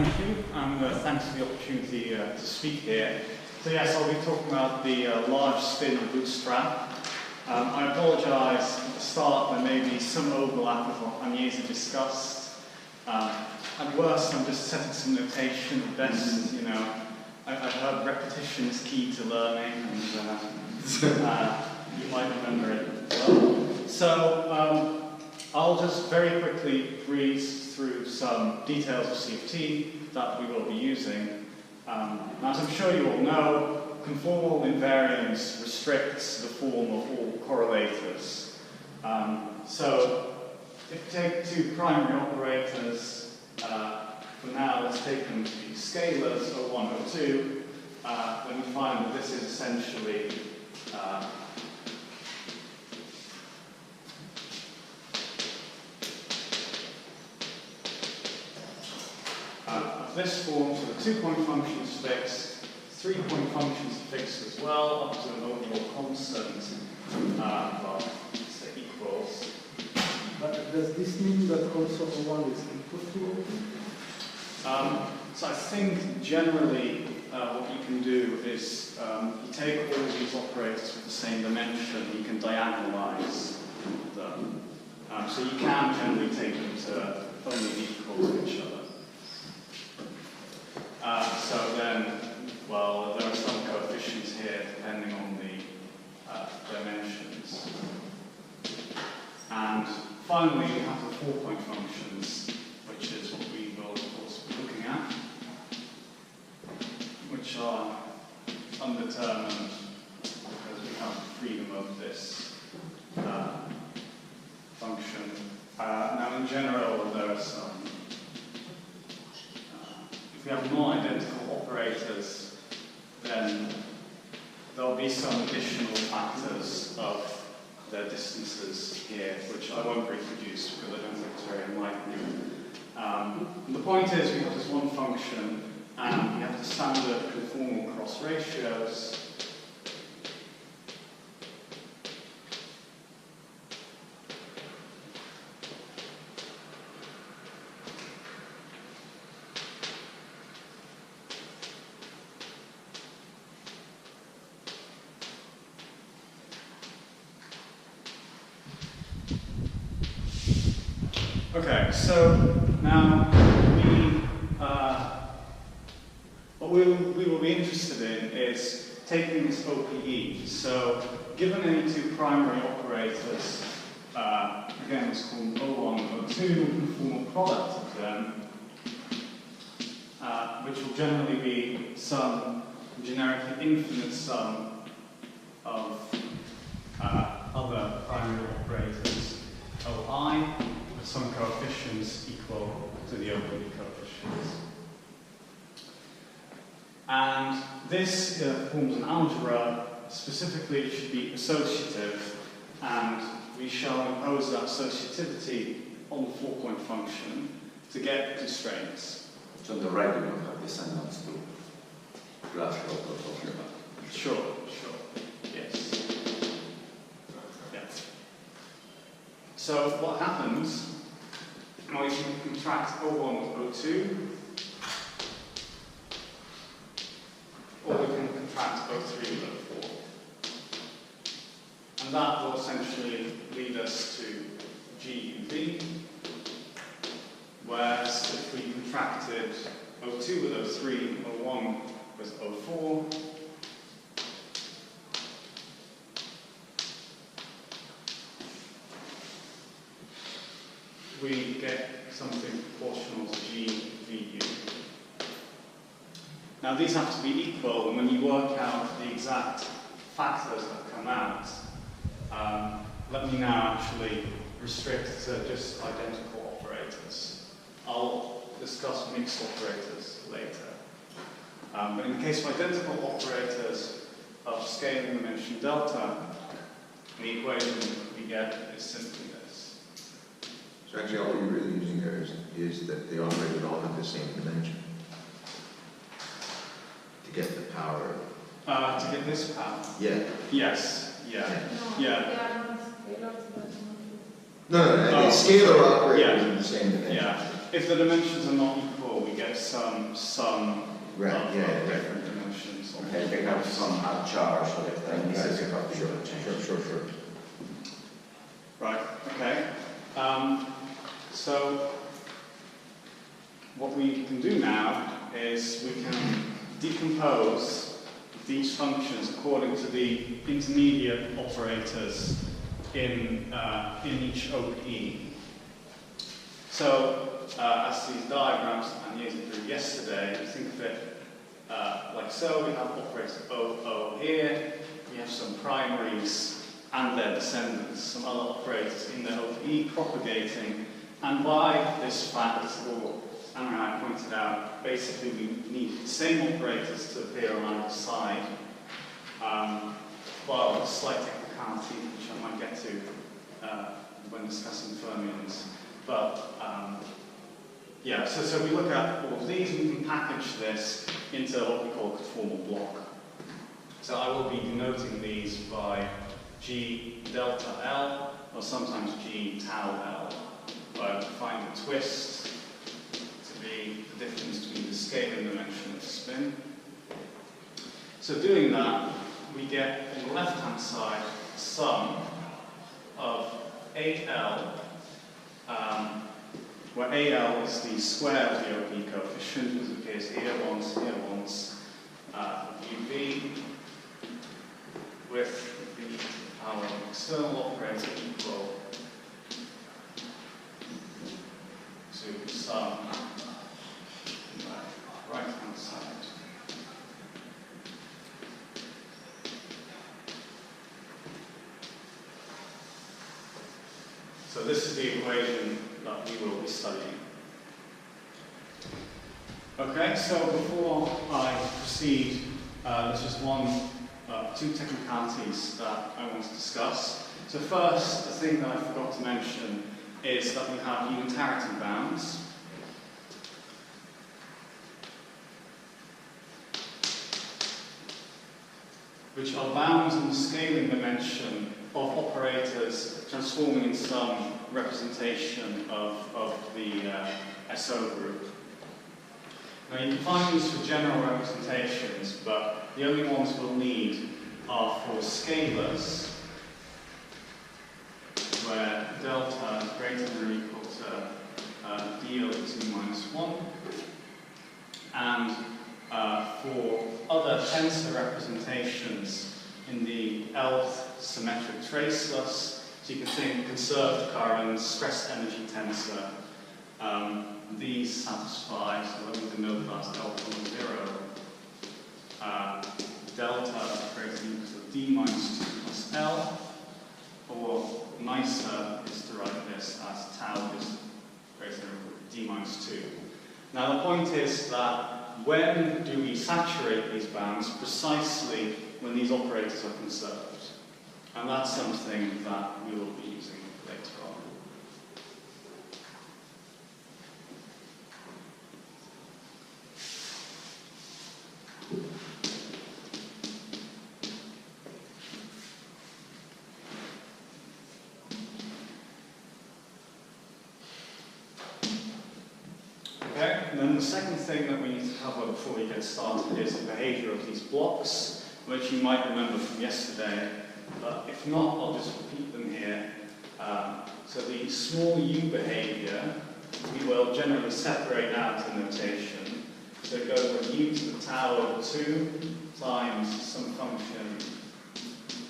Thank you, and thanks for the opportunity to speak here. So yes, I'll be talking about the large spin bootstrap. I apologise at the start, there may be some overlap with what Agnese discussed. At worst, I'm just setting some notation. At best, you know, I've heard repetition is key to learning, and you might remember it well. So I'll just very quickly breeze through some details of CFT that we will be using. As I'm sure you all know, conformal invariance restricts the form of all correlators. So if we take two primary operators, for now let's take them to be scalars, 01, 02, then we find that this is essentially this form, so the 2-point function is fixed, 3-point function is fixed as well, up to an overall constant, well, say equals. But does this mean that also 01 is equal to 02? So I think generally what you can do is you take all these operators with the same dimension, you can diagonalize them. So you can generally take them to only be equal to each other. So then, well, there are some coefficients here depending on the dimensions. And finally, we have the 4-point functions, which is what we will, of course, be looking at, which are undetermined because we have freedom of this function. Now, in general, there are some. If we have non-identical operators, then there'll be some additional factors of their distances here, which I won't reproduce because I don't think it's very enlightening. The point is, we have this one function, and we have the standard conformal cross ratios. Okay, so now what we will be interested in is taking this OPE. So given any two primary operators, again let's call them O1, O2, conformal product of them, which will generally be some generically infinite sum of other primary operators, OI, some coefficients equal to the OPE coefficients. And this forms an algebra. Specifically, it should be associative, and we shall impose that associativity on the 4-point function to get constraints. So on the right, you don't have descendants to graph what we're talking about. Sure, yes. Yeah. So what happens? Now we can contract O1 with O2, or we can contract O3 with O4. And that will essentially lead us to G and V, whereas if we contracted O2 with O3, O1 with O4, we get something proportional to G, VU. Now these have to be equal, and when you work out the exact factors that come out, let me now actually restrict to just identical operators. I'll discuss mixed operators later. But in the case of identical operators of scaling dimension delta, the equation we get is simply this. So actually all you're really using there is that the operators all have the same dimension to get the power. To get this power? Yeah. Yes. Yeah. No, Yeah. they are not scalars, but No, the scalar operators are the same dimension. Yeah. if the dimensions are not equal, we get some Right, of yeah, different dimensions. Okay, they have some charge, so if they need to pick up, Sure. Right, okay. So what we can do now is we can decompose these functions according to the intermediate operators in each OPE. So as these diagrams I'm using through yesterday, think of it like so. We have operator OO here, we have some primaries and their descendants, some other operators in the OPE propagating, and by this fact, or Anna and I pointed out, basically we need the same operators to appear on either side, well, with a slight technicality, which I might get to when discussing fermions. But yeah, so we look at all of these, we can package this into what we call a conformal block. So I will be denoting these by G delta L, or sometimes G tau L, where I define the twist to be the difference between the scaling dimension of the spin. So doing that, we get on the left-hand side the sum of AL, where AL is the square of the OP coefficient, as appears here once, UV, with our external operator equal to some right-hand side. So this is the equation that we will be studying. Okay, so before I proceed, there's just two technicalities that I want to discuss. So first, the thing that I forgot to mention is that we have unitarity bounds. Which are bounds in the scaling dimension of operators transforming in some representation of the SO group. Now you can find these for general representations, but the only ones we'll need are for scalars, where delta is greater than or equal to d over 2 minus 1, and for other tensor representations in the Lth symmetric traceless, so you can think conserved current, stress energy tensor. These satisfy, so let me denote that as L, 0. Delta greater than or equal to d minus 2 plus L, or nicer is to write this as tau is greater than or equal to d minus 2. Now the point is that when do we saturate these bounds? Precisely when these operators are conserved. And that's something that we will be using later on. Okay, and then the second thing that we need to cover before we get started is the behavior of these blocks, which you might remember from yesterday, but if not, I'll just repeat them here. So the small u behavior, we will generally separate out in notation. So it goes from u to the tau over 2 times some function,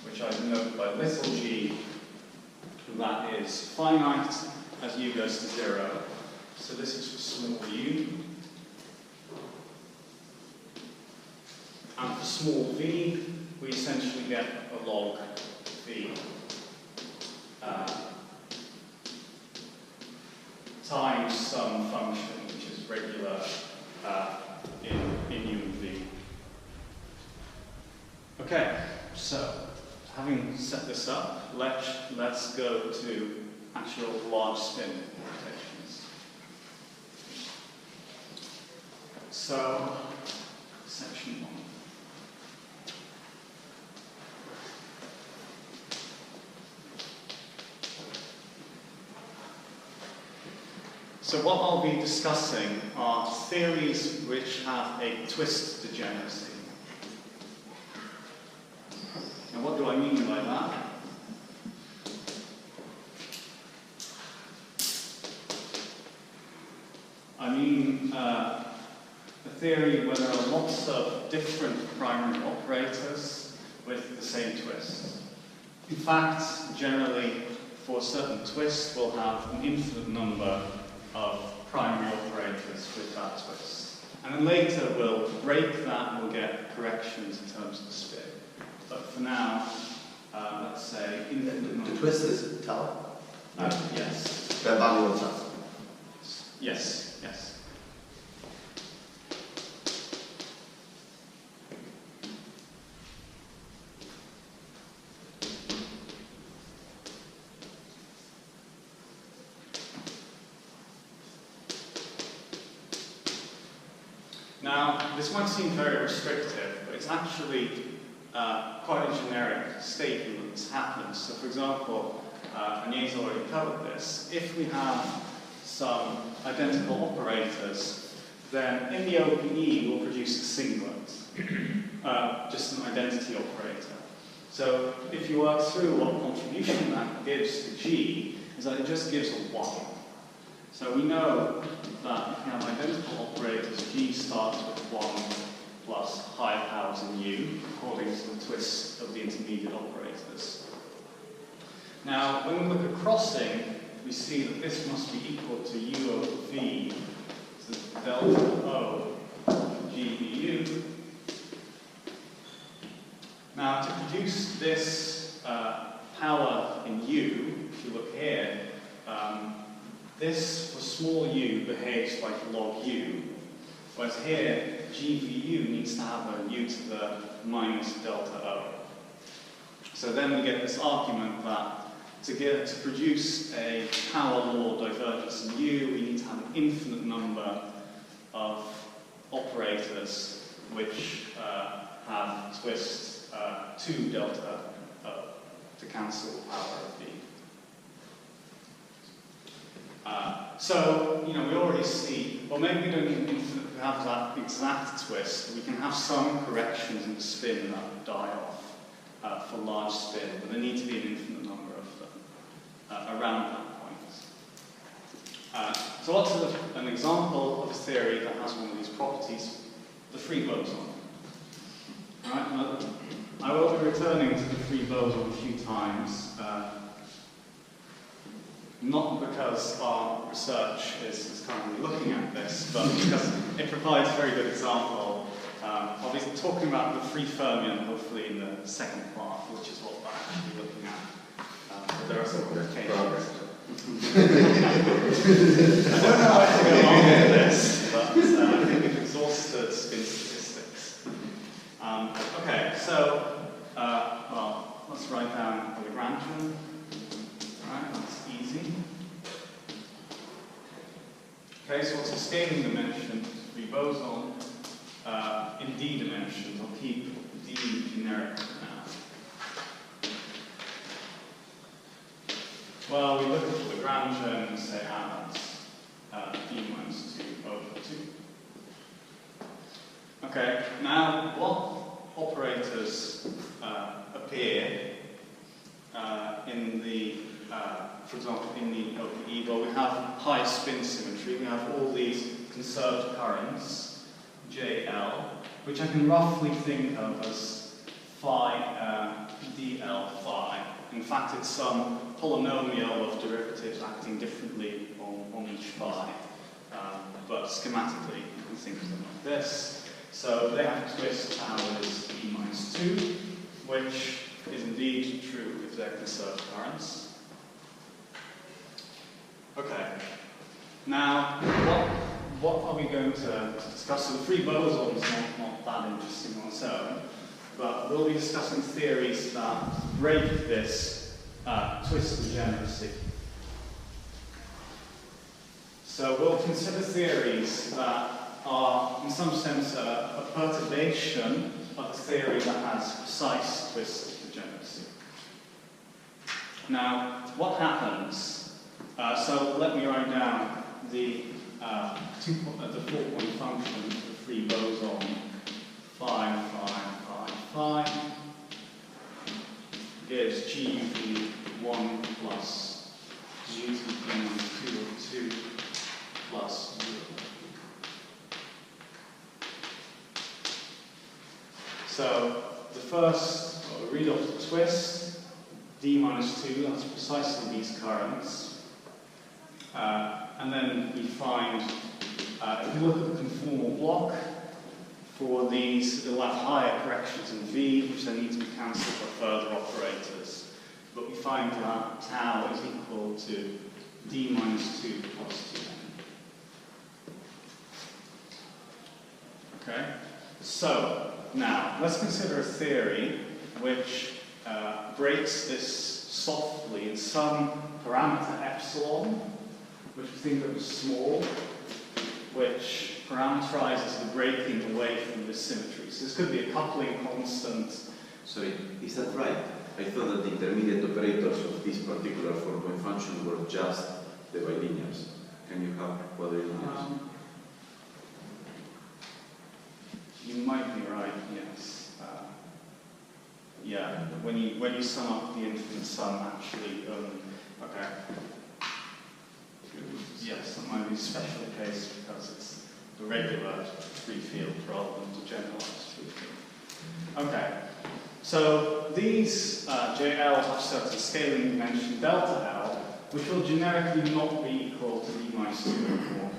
which I denote by little g, that is finite as u goes to 0. So this is for small u. And for small v, we essentially get a log v times some function which is regular in u and v. Okay, so having set this up, let's go to actual large spin rotations. So, section 1. So what I'll be discussing are theories which have a twist degeneracy. And what do I mean by that? I mean a theory where there are lots of different primary operators with the same twist. In fact, generally, for a certain twist, we'll have an infinite number of primary operators with that twist. And then later we'll break that and we'll get corrections in terms of the spin. But for now, let's say infinite number. The twist is tau? Yes. The value of tau? Yes, yes. Now, this might seem very restrictive, but it's actually quite a generic statement that's happened. So, for example, Agnès already covered this. If we have some identical operators, then in the OPE we'll produce a singlet, just an identity operator. So, if you work through what contribution that gives to G, is that it just gives a 1. So we know that if you have identical operators, G starts with 1 plus higher powers in U, according to the twist of the intermediate operators. Now, when we look at crossing, we see that this must be equal to U over V, so delta O G VU. Now, to produce this power in U, if you look here, this, for small u, behaves like log u, whereas here, GVU needs to have a u to the minus delta O. So then we get this argument that to produce a power law divergence in u, we need to have an infinite number of operators which have twist 2 delta O to cancel the power of V. So, you know, we already see, well, maybe we don't need to have that exact twist, but we can have some corrections in the spin that die off for large spin, but there need to be an infinite number of them around that point. So what's an example of a theory that has one of these properties? The free boson. Right? Now, I will be returning to the free boson a few times. Not because our research is currently looking at this, but because it provides a very good example. I'll be talking about the free fermion, hopefully in the second part, which is what we're actually looking at. But there are some complications. I don't know how to go on with this, but I think we've exhausted spin statistics. Okay, so, well, let's write down the Lagrangian. Right, that's easy. Okay, so what's the scaling dimension? Free boson in D dimensions. I'll keep D generic for now. Well, we look at the Lagrangian and say, that's D minus 2 over 2. Okay, now what operators appear in the for example, in the OPE, well, we have high spin symmetry. We have all these conserved currents, JL, which I can roughly think of as phi dl phi. In fact, it's some polynomial of derivatives acting differently on each phi. But schematically, you can think of them like this. So they have twist powers e minus 2, which is indeed true if they're conserved currents. Okay, now what are we going to discuss? So the free boson is not that interesting on its own, but we'll be discussing theories that break this twist degeneracy. So we'll consider theories that are, in some sense, a perturbation of a theory that has precise twist degeneracy. Now, what happens? So let me write down the 4-point function, the free boson 5, 5, 5, 5 gives GUP1 plus GUP minus 2 over 2 plus 0. So the first, read off the twist, D minus 2, that's precisely these currents. And then we find, if we look at the conformal block, for these, we'll have higher corrections in V, which then need to be cancelled by further operators. But we find that tau is equal to D minus 2 plus 2n. Okay? So, now, let's consider a theory which breaks this softly in some parameter epsilon, which we think of as small, which parameterizes the breaking away from this symmetry. So this could be a coupling constant. Sorry, is that right? I thought that the intermediate operators of this particular 4-point function were just the bilinears. Can you have quadrilinears? You might be right, yes. Yeah, when you sum up the infinite sum, actually, okay. Yes, that might be a special case because it's the regular free field rather than the generalized free field. Okay, so these JLs have certain scaling dimension delta L, which will generically not be equal to D minus 2 anymore.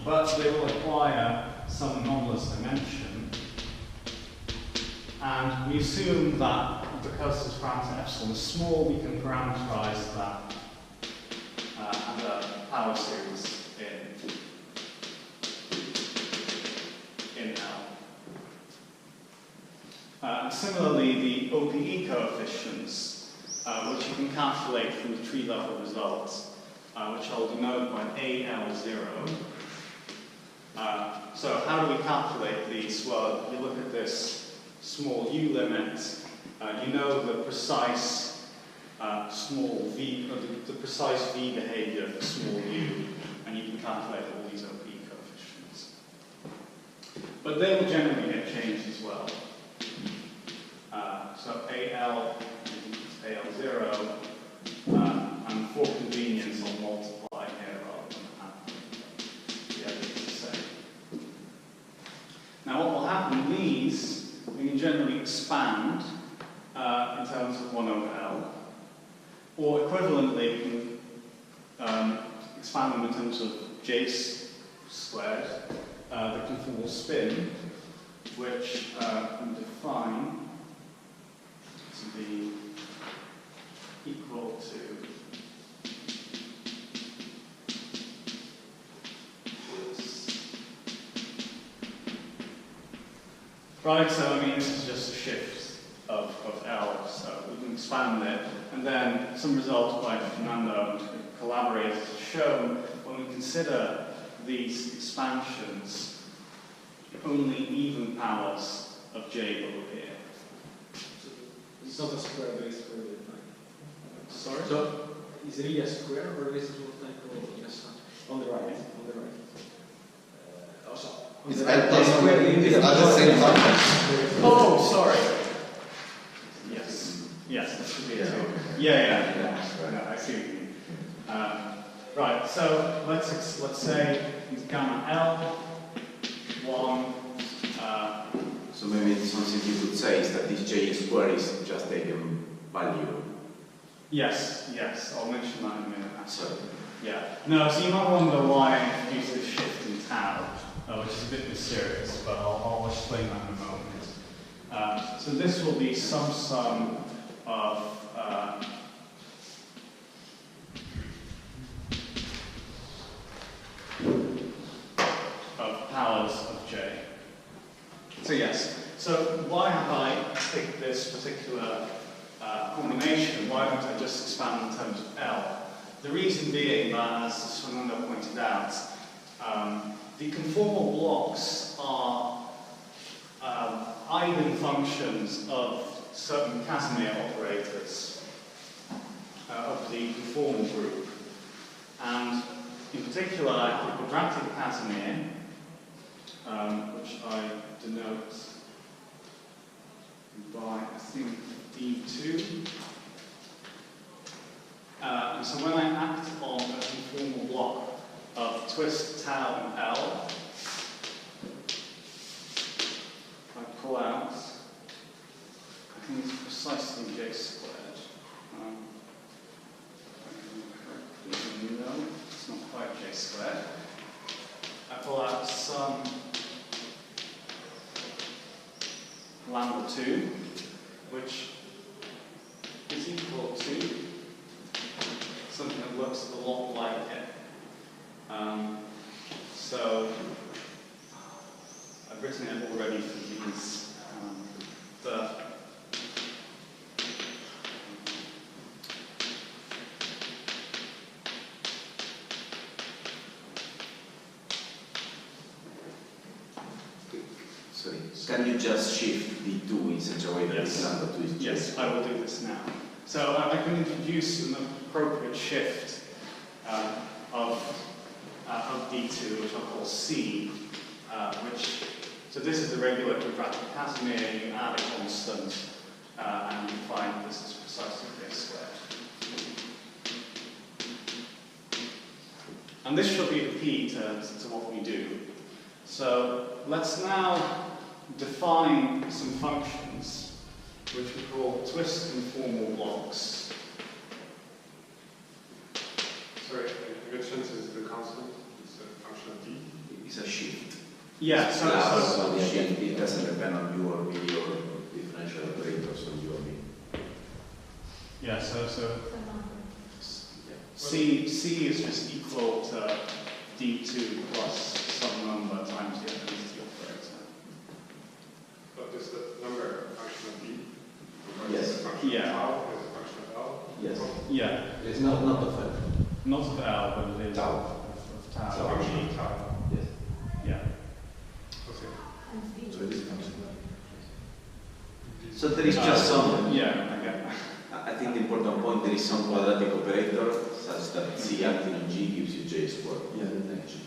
But they will acquire some anomalous dimension. And we assume that because this parameter epsilon is small, we can parameterize that and a power series in L. And similarly, the OPE coefficients, which you can calculate from the tree level results, which I'll denote by AL0. So how do we calculate these? Well, you look at this small u limit, you know the precise small v, or the precise v behavior for small u, and you can calculate all these OP coefficients. But they will generally get changed as well. So AL is AL0, and for convenience I'll multiply here rather than add the other to say. Now what will happen, these we can generally expand in terms of 1 over L, or equivalently we can expand them in terms of J squared, the conformal spin, which we define to be equal to this. Right, so I mean this is just a shift of L, so we can expand it, and then some results by Fernando and collaborators have shown when we consider these expansions, only even powers of J will appear. It's not a square, but it's square root, right? Sorry? So, is it really a square or is it like on the right? On the right. Also, on It's the right. at the same time. Oh, sorry. Yes. Yes, that should be it too. Yeah. No, I see what you mean. Right, so let's say it's gamma L, 1, So maybe something you could say is that this J square is just a value. yes, I'll mention that in a minute. Sorry. Yeah. No, so you might wonder why I introduced this shift in tau, which is a bit mysterious, but I'll explain that in a moment. So this will be some sum of powers of J. So yes, so why have I picked this particular combination? Why don't I just expand in terms of L? The reason being that, as Fernando pointed out, the conformal blocks are eigenfunctions of certain Casimir operators of the conformal group. And in particular, the quadratic Casimir, which I denote by, I think, D2. And so when I act on a conformal block of twist, tau, and L, I pull out, I think it's precisely J squared. No, it's not quite J squared. I pull out some lambda 2, which is equal to something that looks a lot like it. So I've written it already for these. Sorry, can you just shift D2 in such a way that Yes. lambda 2 is J Yes, I squared? will do this now. So I can introduce an appropriate shift of D2, which I'll call C, so this is the regular quadratic Casimir, you add a constant, and you find this is precisely J squared. And this should be the key to what we do. So let's now define some functions which we call twist conformal blocks. Sorry, in which sense is the constant? It's a function of d? It's a shift. Yeah, So the shift, it doesn't depend on U or V or differential operators on U or V. yeah, so C is just equal to D2 plus some number times the identity operator. But is the number a function of d? Or Yes. is it a function Yeah. of tau? Is it a function of L? Yes. Yeah, It's not of L. not of L, but it is Tau. of It's a tau. function of tau. Yes. Yeah. Okay. So it is functional. So there is just some, Yeah, I get that. I think the important point, there is some quadratic operator such that C acting on G gives you J squared. Yeah.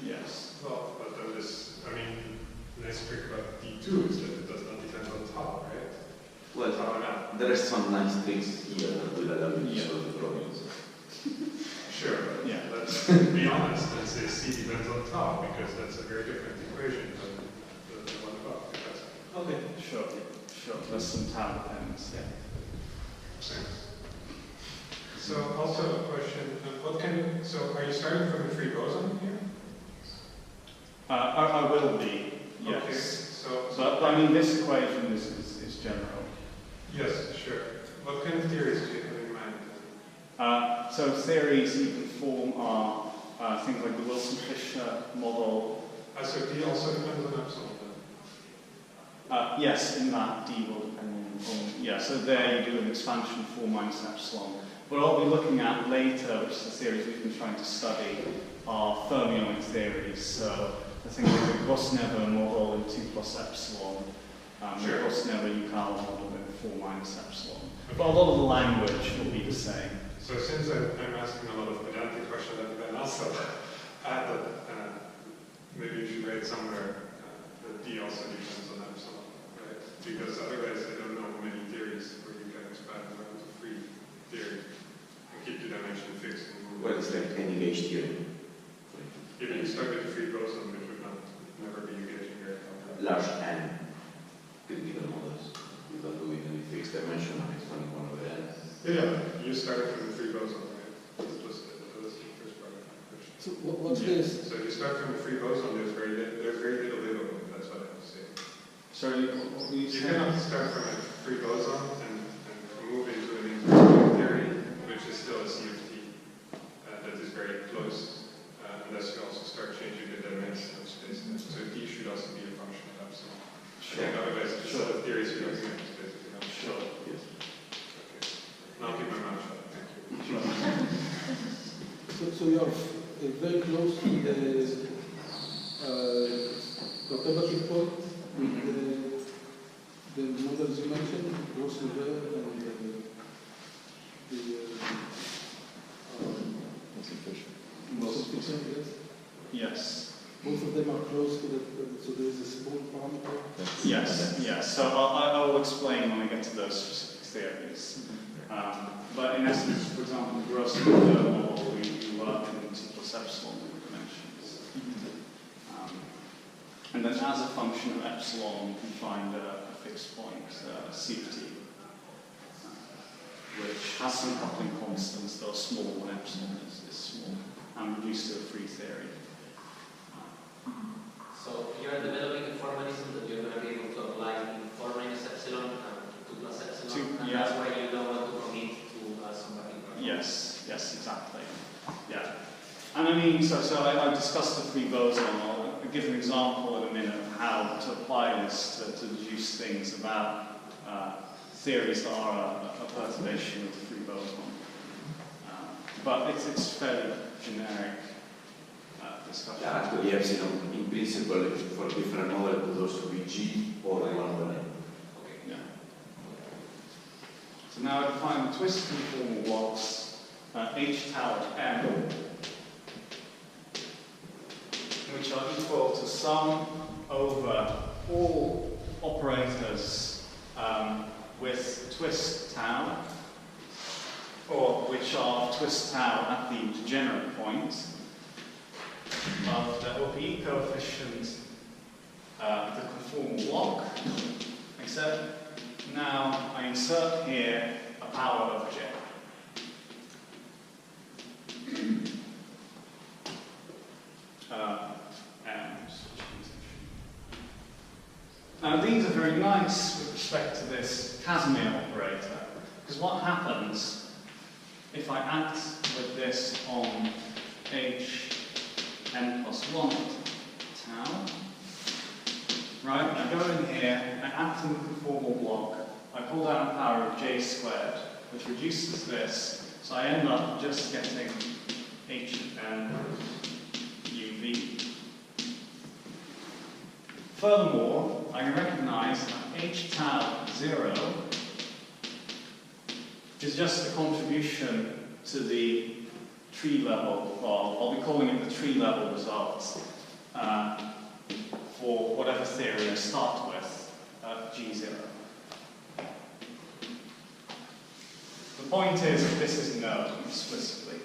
Yes. Well, but then this, I mean, the nice trick about d2 is that it does not depend on tau, right? Well, Tau and L. there are some nice tricks here that will allow you to Yeah. solve the problems. Sure, but Yeah. let's be honest and say C depends on tau, because that's a very different equation than the one above. That's Okay, sure. There's some tau dependence, yeah. Thanks. So also a question, so are you starting from a free boson here? I will be, Okay, yes. so. But I mean, this equation is general. Yes, sure. What kind of theories do you have in mind? So theories you can form are things like the Wilson-Fisher model. So D also depends on epsilon then? Yes, in that D will depend on, yeah, so there you do an expansion 4 minus epsilon. What I'll be looking at later, which is the theories we've been trying to study, are fermionic theories. So I think like the Gauss-Never model in 2 plus epsilon, Sure. the Gauss-Never-Yukawa model in 4 minus epsilon. But a lot of the language will be the same. So since I'm asking a lot of pedantic questions, and then also add that maybe you should write somewhere that D also depends on epsilon, right? Because otherwise I don't know many theories where you can expand around to free theory and keep the dimension fixed and move. Well, it's like any gauge theory. If you start with a free boson, which would never be engaging very well. Large N critical models without doing any fixed dimension and expanding 1 over N. Yeah, you started from the free boson, right? That was the first part of my question. So what's this? So if you start from a free boson, there's very little wiggle room, that's what I have to say. Sorry, what were you You saying? cannot start from a free boson and move into an intermediate theory, which is still a CFT that is very close, unless you also start changing the dimension of space. So D should also be a function of epsilon. I think otherwise, just Sure. the theories you're using is basically not Sure. Yes. Okay. And I'll keep my mouth shut. Thank you. So you're very close to the quadratic point with the models you mentioned, Gauss-Never and Wilson-Fisher. section, yes? Yes. Both of them are close to the, so there is a small parameter. Yes, yes. So I will explain when we get to those specific theories. But in essence, for example, the gross model, we work in T plus epsilon dimensions. And then as a function of epsilon, we can find a fixed point, C of t, which has some coupling constants that are small when epsilon is small, and reduced to a free theory. So you're developing a formalism that you're going to be able to apply in 4 minus epsilon and 2 plus epsilon, and that's why you don't want to commit to some particular. Yes, yes, exactly. Yeah. And I mean, so I discussed the free boson. I'll give an example in a minute of how to apply this to deduce things about theories that are a perturbation of the free boson. But it's fairly generic discussion. Yeah, actually, epsilon in principle for different model could also be G or 1 over N. Okay. Yeah. So now I define the twist conformal blocks H tau at M, which are equal to sum over all operators with twist tau, or which are twist tau at the degenerate point of the OPE coefficient of the conformal block, except now I insert here a power over J. Now these are very nice with respect to this Casimir operator, because what happens if I act with this on H n plus 1 tau, right? I go in here, I act in the conformal block, I pull down a power of J squared, which reduces this, so I end up just getting H n uv. Furthermore, I can recognize that H tau 0 is just a contribution to the tree level, well, I'll be calling it the tree level results for whatever theory I start with at G0. The point is that this is known explicitly.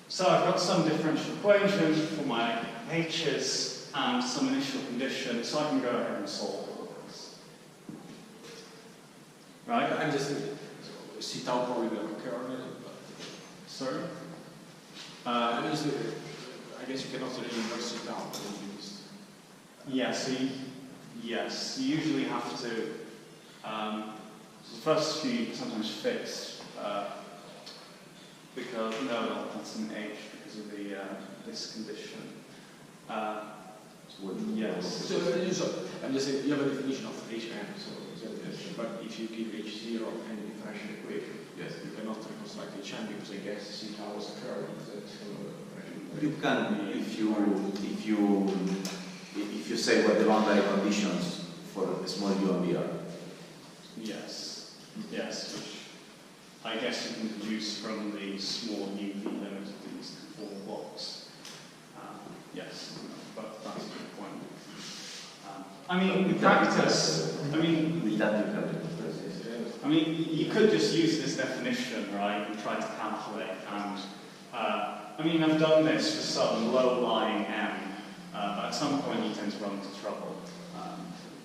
So I've got some differential equation for my h's and some initial conditions, so I can go ahead and solve all of this. Right? I'm just C tau probably will occur on it, but Sorry? I mean, I guess you cannot really inverse C tau. Yes, you usually have to, the first few you can sometimes fix, because, no, that's an H because of the, this condition. Yes. So I'm just saying, you have a definition of Hn, so but if you give H0 and the differential equation, yes, you cannot reconstruct Hn because I guess C tau is occurring. You can, if you say what the boundary conditions for a small u and v are. Yes, which I guess you can deduce from the small UV limit of these conformal blocks. Yes, but that's a good point. I mean, in practice, you could just use this definition, right, and try to calculate. And I mean, I've done this for some low-lying M, but at some point you tend to run into trouble.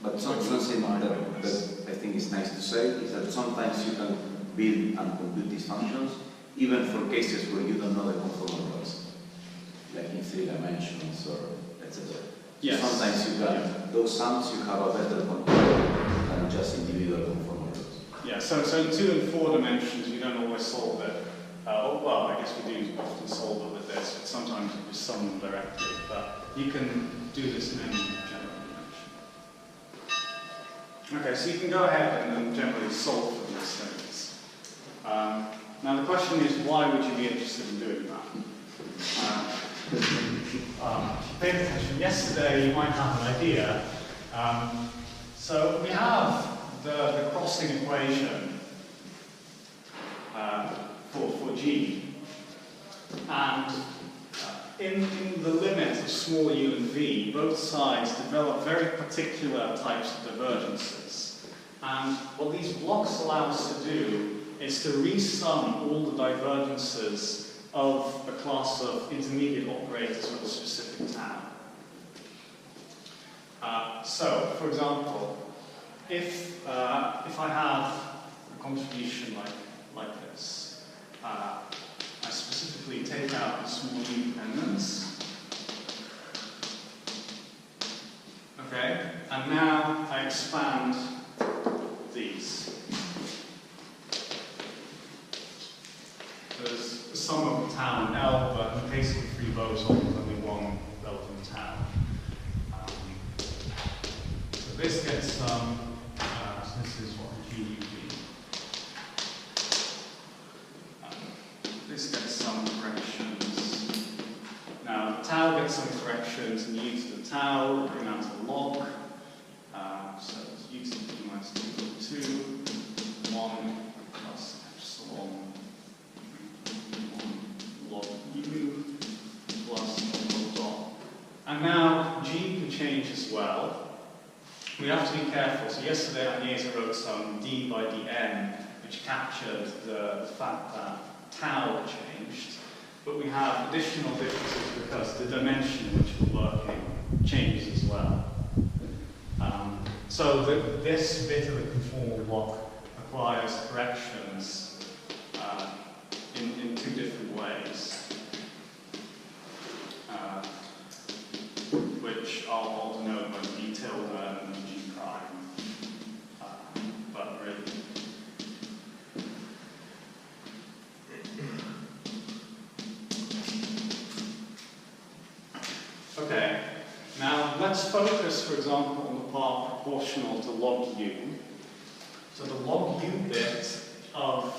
But something that I think is nice to say is that sometimes you can build and compute these functions, even for cases where you don't know the conformals, like in 3 dimensions or etc. Yes. So sometimes you got those sums, you have a better control than just individual conformals. Yeah, so in 2 and 4 dimensions, we don't always solve it. Well, I guess we do often solve it with this, but sometimes we just sum them directly. But you can do this in any general dimension. Okay, so you can go ahead and then generally solve for these things. Now the question is, why would you be interested in doing that? If you paid attention yesterday, you might have an idea. So we have the crossing equation for G. And in the limit of small u and v, both sides develop very particular types of divergences. And what these blocks allow us to do is to resum all the divergences of a class of intermediate operators with a specific tau. So, for example, if I have a contribution like this, I specifically take out the small u dependence. Okay, and now I expand these. There's the sum of tau and L, but in the case of the free boson, there's only one relevant tau. So this gets some, so this is what GUV. This gets some corrections. Now, tau gets some corrections, and u to the tau, bring out to the log. So it's u to the p minus 2, 1 plus epsilon 1 log u plus log dot. And now G can change as well. We have to be careful. So yesterday Agnese wrote some d by dn, which captured the fact that tau changed, but we have additional differences because the dimension in which we're working changes as well. So this bit of the conformal block applies corrections in two different ways, which I'll denote by d tilde and g prime, but really. Okay, now let's focus, for example, on the part proportional to log u. So the log u bit of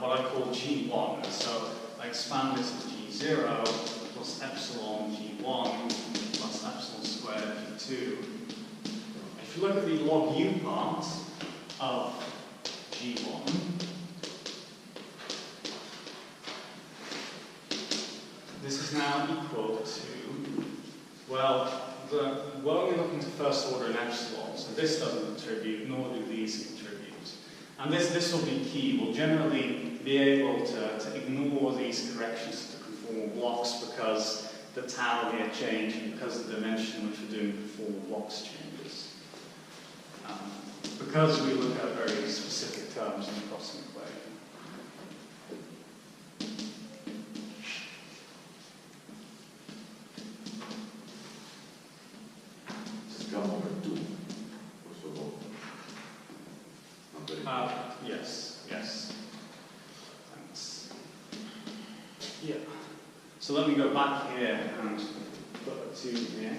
what I call g1. So I expand this as g0 plus epsilon g1 plus epsilon squared g2. If you look at the log u part of g1, this is now equal to, well, we're only looking to first order in epsilon, so this doesn't contribute, nor do these contribute. And this will be key. We'll generally be able to ignore these corrections to the conformal blocks because the tau here change and because the dimension which we're doing conformal blocks changes. Because we look at very specific terms in the crossing equation. Yes. Thanks. Yeah. So let me go back here and put a 2 here.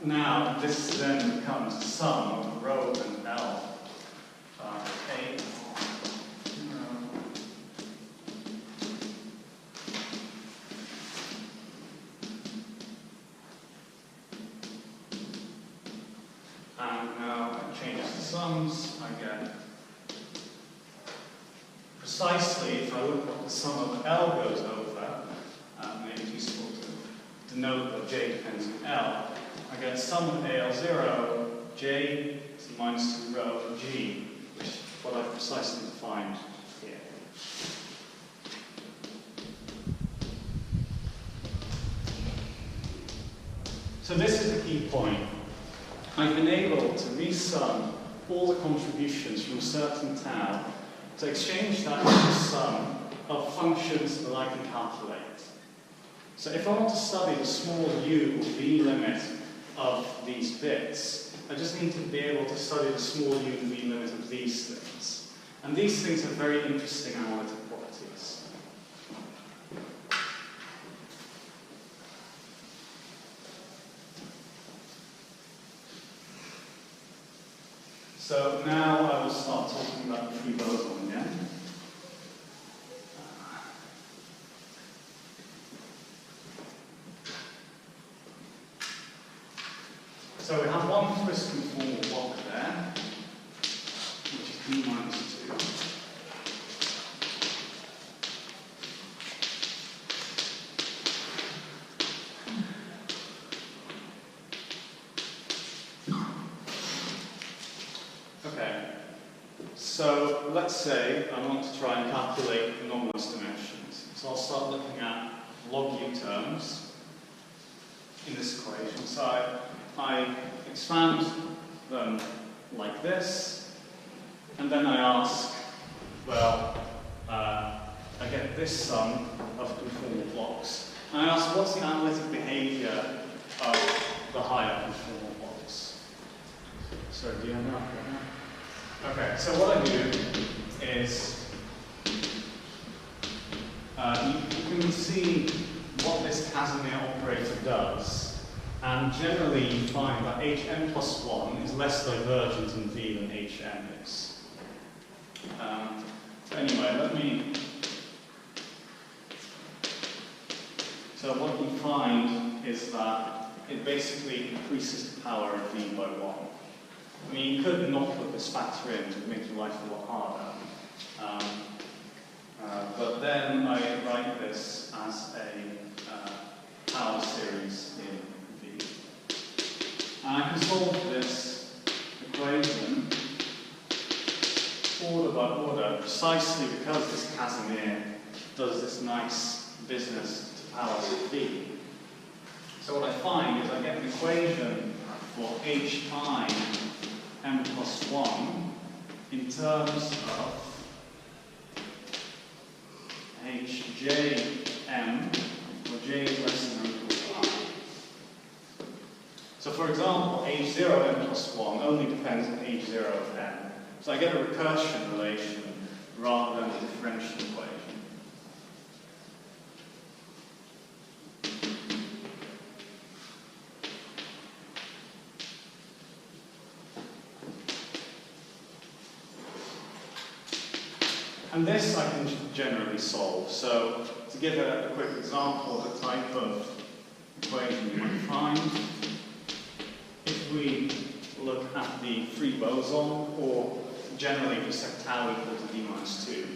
Now, this then becomes the sum of rho and L. A. And now I change the sums, I get precisely, if I look what the sum of L goes over, maybe it's useful to denote that J depends on L, I get sum of AL0, J to minus 2 rho G, which is what I've precisely defined here. So this is the key point. I've been able to resum all the contributions from a certain tau to exchange that into a sum of functions that I can calculate. So if I want to study the small u or v limit of these bits, I just need to be able to study the small u and v limit of these things. And these things have very interesting analytic properties. So now I will start talking about the free boson again. So we have one twist conformal block there, which is d minus 2. Okay, so let's say I want to try and calculate the anomalous dimensions. So I'll start looking at log u terms in this equation. So I expand them like this, and then I ask, well, I get this sum of conformal blocks. And I ask, what's the analytic behavior of the higher conformal blocks? So do you have that? Okay, so what I do is, you can see what this Casimir operator does, and generally you find that Hn plus 1 is less divergent in V than Hn is. So anyway, so what you find is that it basically increases the power of V by 1. I mean, you could not put this factor in to make your life a lot harder. But then I write this as a power series in V. And I can solve this equation order by order precisely because this Casimir does this nice business to power V. So what I find is I get an equation for H I m plus 1 in terms of Hjm, or j is less than or equal to I. So for example, H0 m plus 1 only depends on H0 of m. So I get a recursion relation rather than a differential equation. And this I can generally solve. So to give a quick example of the type of equation you might find, if we look at the free boson, or generally we set tau equal to d minus 2,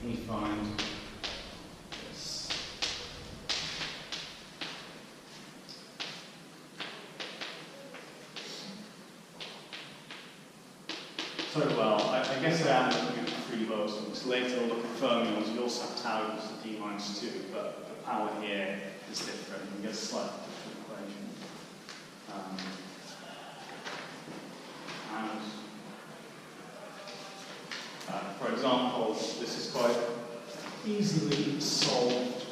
we find this. So well, I guess I am looking at the free bosons. Later we'll look at fermions, we also have tau equals to d minus 2, but the power here is different. We get a slightly different equation. For example, this is quite easily solved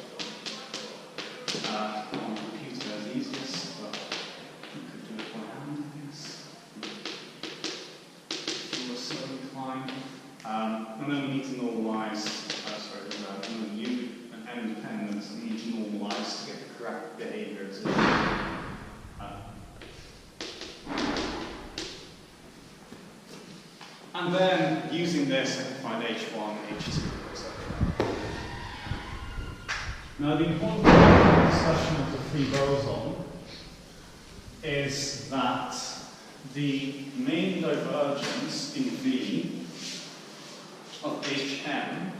on the computer as easiest, but you could do it by hand, I guess. So inclined. And then we need to normalize, U and M dependence, and we need to normalize to get the correct behavior to and then using this I can find H1, H2, etc. Now the important part of the discussion of the free boson is that the main divergence in V of Hm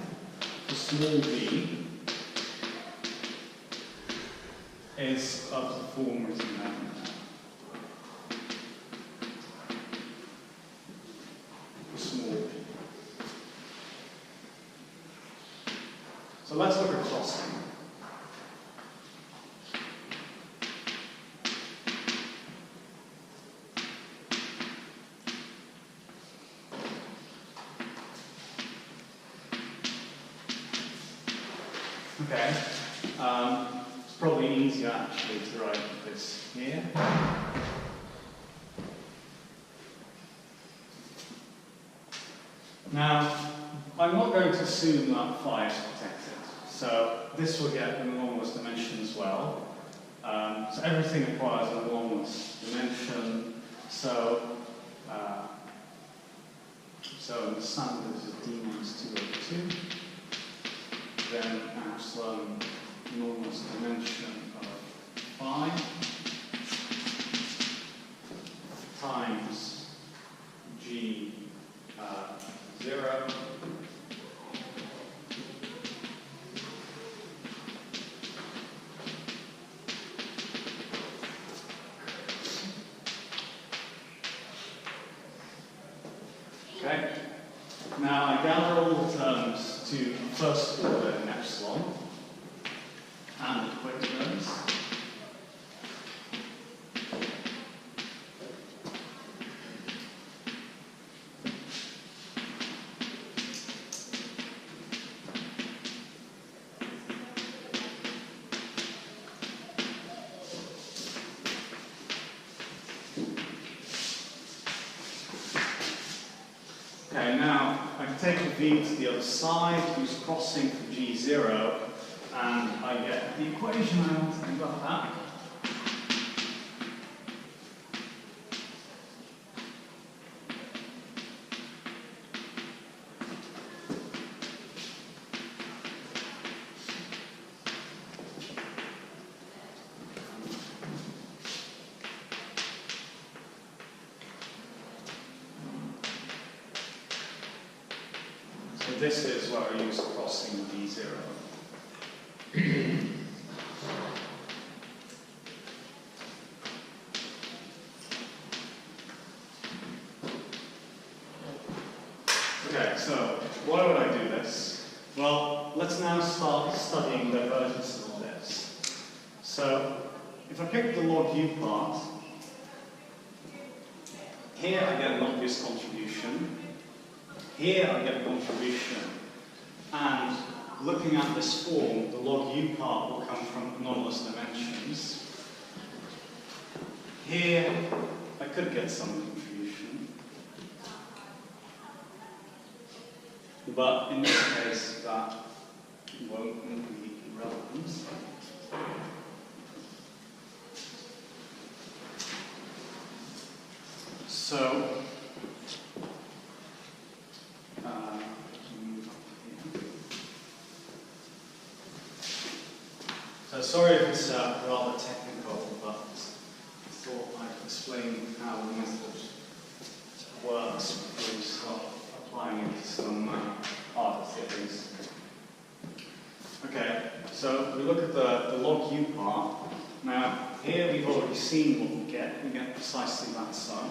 for small v is of the form written down for small v. So let's look at crossing. Okay, it's probably easier actually to write this here. Now, I'm not going to assume that phi is protected, so this will get an anomalous dimension as well. So everything requires an anomalous dimension. So in the standard is d minus 2 over 2. Then epsilon enormous dimension of phi. Okay. Now I gather all the terms to first order in epsilon and equate those. Okay, now I can take a v to the other side, use crossing for g0, and I get the equation I want to think about that. So this is where I use crossing d0. Okay, so why would I do this? Well, let's now start studying divergences of this. So if I pick the log u part, here I get an obvious contribution. Here I get a contribution, and looking at this form, the log u part will come from anomalous dimensions. Here I could get some contribution, but in this case that won't be relevant. So sorry if it's rather technical, but I thought I'd explain how the method works before we start applying it to some harder theories. Okay, so we look at the log u part. Now, here we've already seen what we get. We get precisely that sum.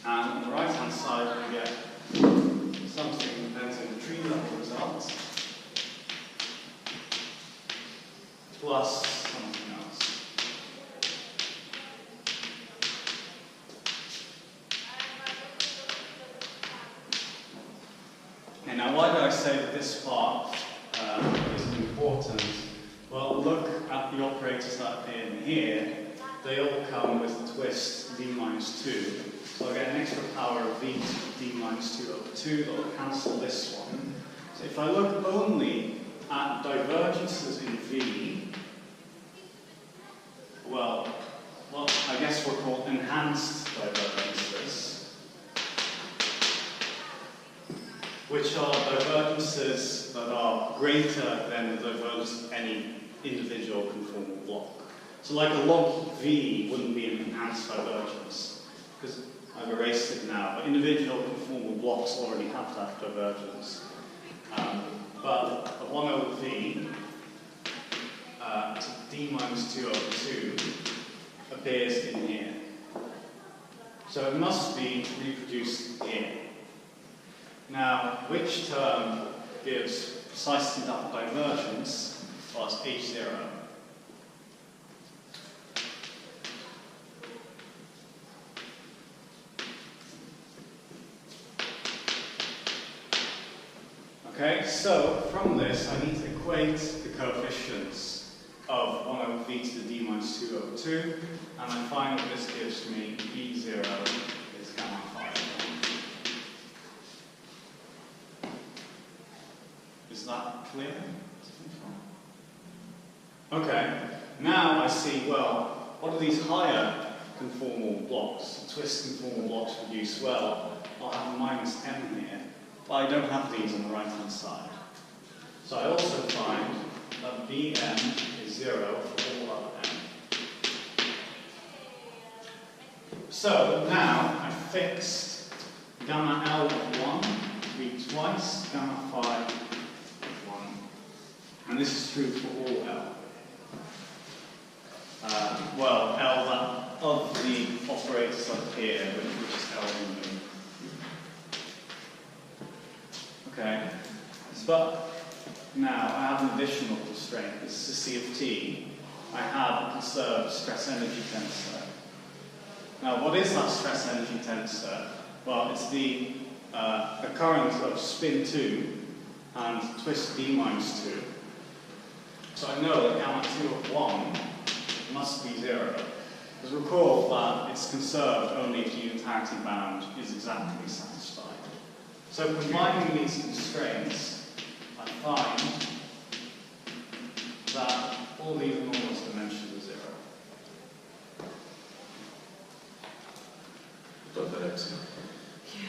And on the right-hand side, we get something depends on the tree level result, plus something else. Okay, now why did I say that this part is important? Well, look at the operators that appear in here. They all come with the twist d minus 2. So I get an extra power of v to d minus 2 over 2 that will cancel this one. So if I look only at divergences in v, well, what I guess we'll call enhanced divergences, which are divergences that are greater than the divergence of any individual conformal block. So like a log v wouldn't be an enhanced divergence, because I've erased it now, but individual conformal blocks already have that divergence. But a 1 over v to d minus 2 over 2 appears in here. So it must be reproduced here. Now, which term gives precisely that divergence? Well, it's h0. Okay, so from this I need to equate the coefficients of 1 over v to the d minus 2 over 2, and I find that this gives me b0 is gamma 5. Is that clear? Okay, now I see, well, what do these higher conformal blocks, twist conformal blocks produce? Well, I'll have a minus m here. But I don't have these on the right-hand side. So I also find that Bm is 0 for all other m. So now I've fixed gamma L of 1 to be twice gamma phi of 1. And this is true for all L. Okay. But now I have an additional constraint. This is a C of t. I have a conserved stress energy tensor. Now, what is that stress energy tensor? Well, it's the current of spin 2 and twist d minus 2. So I know that gamma 2 of 1 must be 0. Because recall that it's conserved only if the unitarity bound is exactly satisfied. So combining these constraints, I find that all these enormous dimensions are 0. Total epsilon.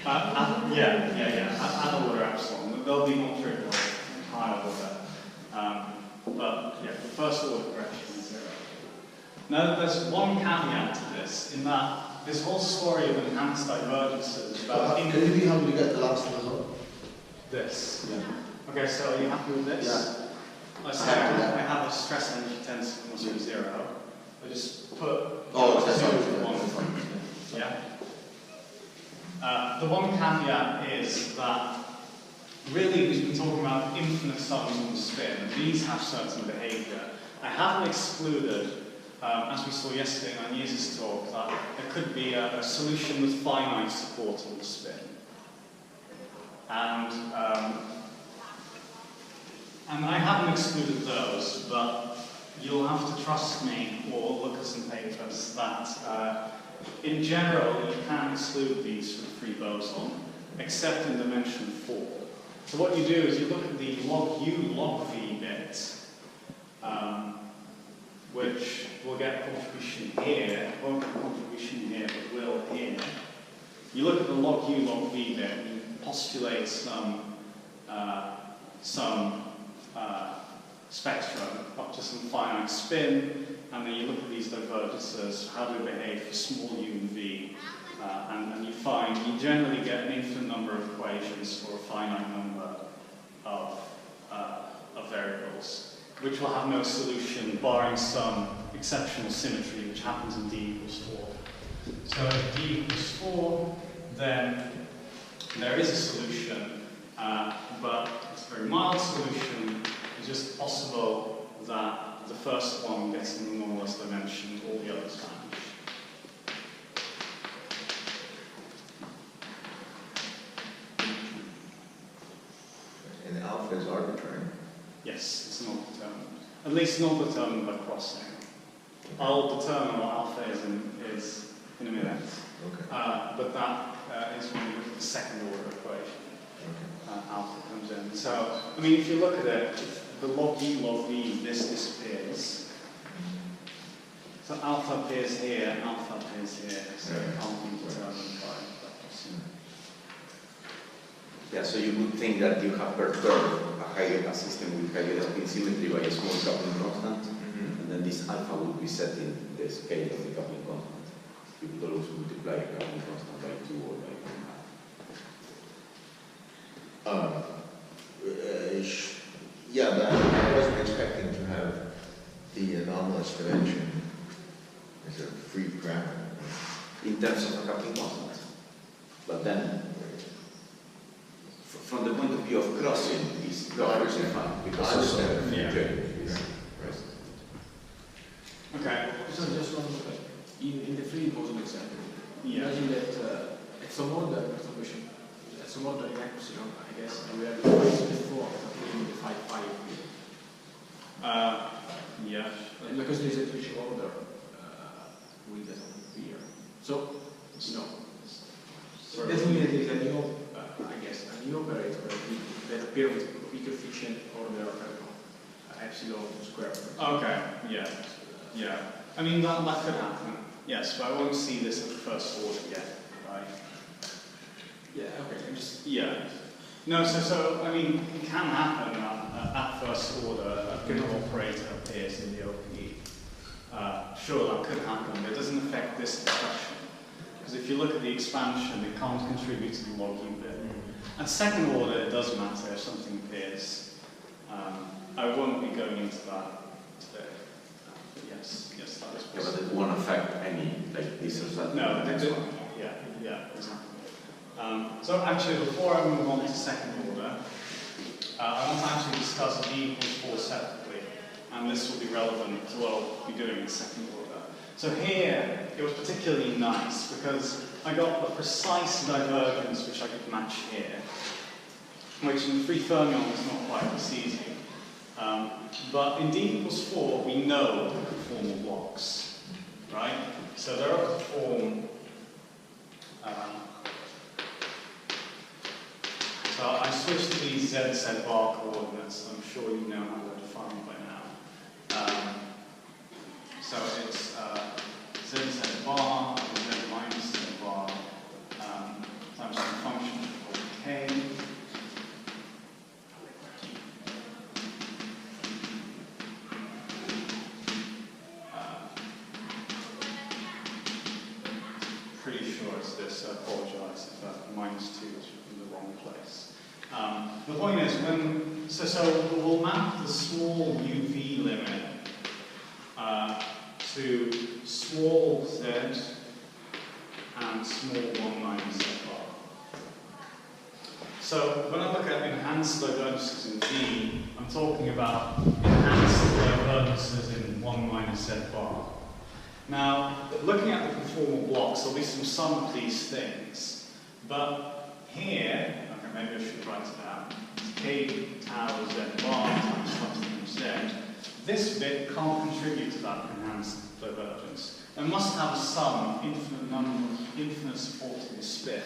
At order epsilon. They'll be more trivial in higher order. But yeah, the first order correction is 0. Now, there's one caveat to this, in that this whole story of enhanced divergences about Can you be how you get the last result? this. Yeah. Okay, so are you happy with this? Yeah. I say I have a stress energy tensor that must be 0. I just put That's 2 fine. to 1. Yeah. The one caveat is that really we've been talking about infinite sums on the spin, and these have certain behavior. I haven't excluded, as we saw yesterday in Agnes' talk, that there could be a solution with finite support on the spin. And I haven't excluded those, but you'll have to trust me or look at some papers that in general you can exclude these from the free boson, except in dimension 4. So what you do is you look at the log u log v bit, which will get contribution here, won't get contribution here, but will here. You look at the log u log v bit, and you postulate some spectrum up to some finite spin, and then you look at these divergences, how do they behave for small u and v, and you find you generally get an infinite number of equations for a finite number of variables, which will have no solution barring some exceptional symmetry, which happens in d equals 4. So if d equals 4, then there is a solution, but it's a very mild solution. It's just possible that the first one gets an anomalous dimension, all the others vanish. And alpha is arbitrary. Yes, it's not determined. At least not determined by crossing. I'll determine what alpha is in a minute. Okay. But that is when you look at the second order equation. Alpha comes in. So, I mean, if you look at it, the log u log v, this disappears. So alpha appears here, alpha appears here. So it can't be determined by that crossing. Yeah, so you would think that you have perturbed a system with higher spin symmetry by a small coupling constant, and then this alpha would be set in the scale of the coupling constant. You could always multiply a coupling constant by 2 or by 1.5. Yeah, but I wasn't expecting to have the anomalous dimension as a free parameter. In terms of a coupling constant. But then, from the point of view of crossing, it's perfectly fine. Because also, Yeah. is Okay. Just one more. In the free boson example, Yeah. imagine that at some order perturbation, at some order in epsilon, I guess, and we have before in the 5 Yeah. and because there is a Twitch order, we doesn't appear. So, that means there is a new, I guess, a new operator that appear with coefficient order epsilon square. Okay. Yeah. Yeah. I mean, that could happen. Yes, but I won't see this at the first order yet, right? Yeah, okay, I'm just... Yeah. No, so I mean, it can happen at first order, a given operator appears in the OPE. Sure, that could happen, but it doesn't affect this expression. Because if you look at the expansion, it can't contribute to the log u bit. At second order, it does matter if something appears. I won't be going into that today. But yes, that is Yeah, possible. but it won't affect any, like, this result. No, that's it, one. yeah, exactly. So actually, before I move on to second order, want to actually discuss d equals 4 separately, and this will be relevant to what I'll be doing in second order. So here, it was particularly nice because I got the precise divergence which I could match here, which in free fermion is not quite this easy. But in d equals 4, we know the conformal blocks, right? So there are conform. So I switched to these z bar coordinates. I'm sure you know how they're defined by now. So it's z bar, z minus z bar, times some function called k. Pretty sure it's this, I apologize if minus 2 is in the wrong place. The point is, so we'll map the small UV limit to small z and small 1 minus z bar. So when I look at enhanced divergences in D, I'm talking about enhanced divergences in 1 minus z bar. Now, looking at the conformal blocks, there'll be some sum of these things, but here, okay, maybe I should write it out, k tau z bar times something z. This bit can't contribute to that enhanced divergence. It must have a sum of infinite supporting spin.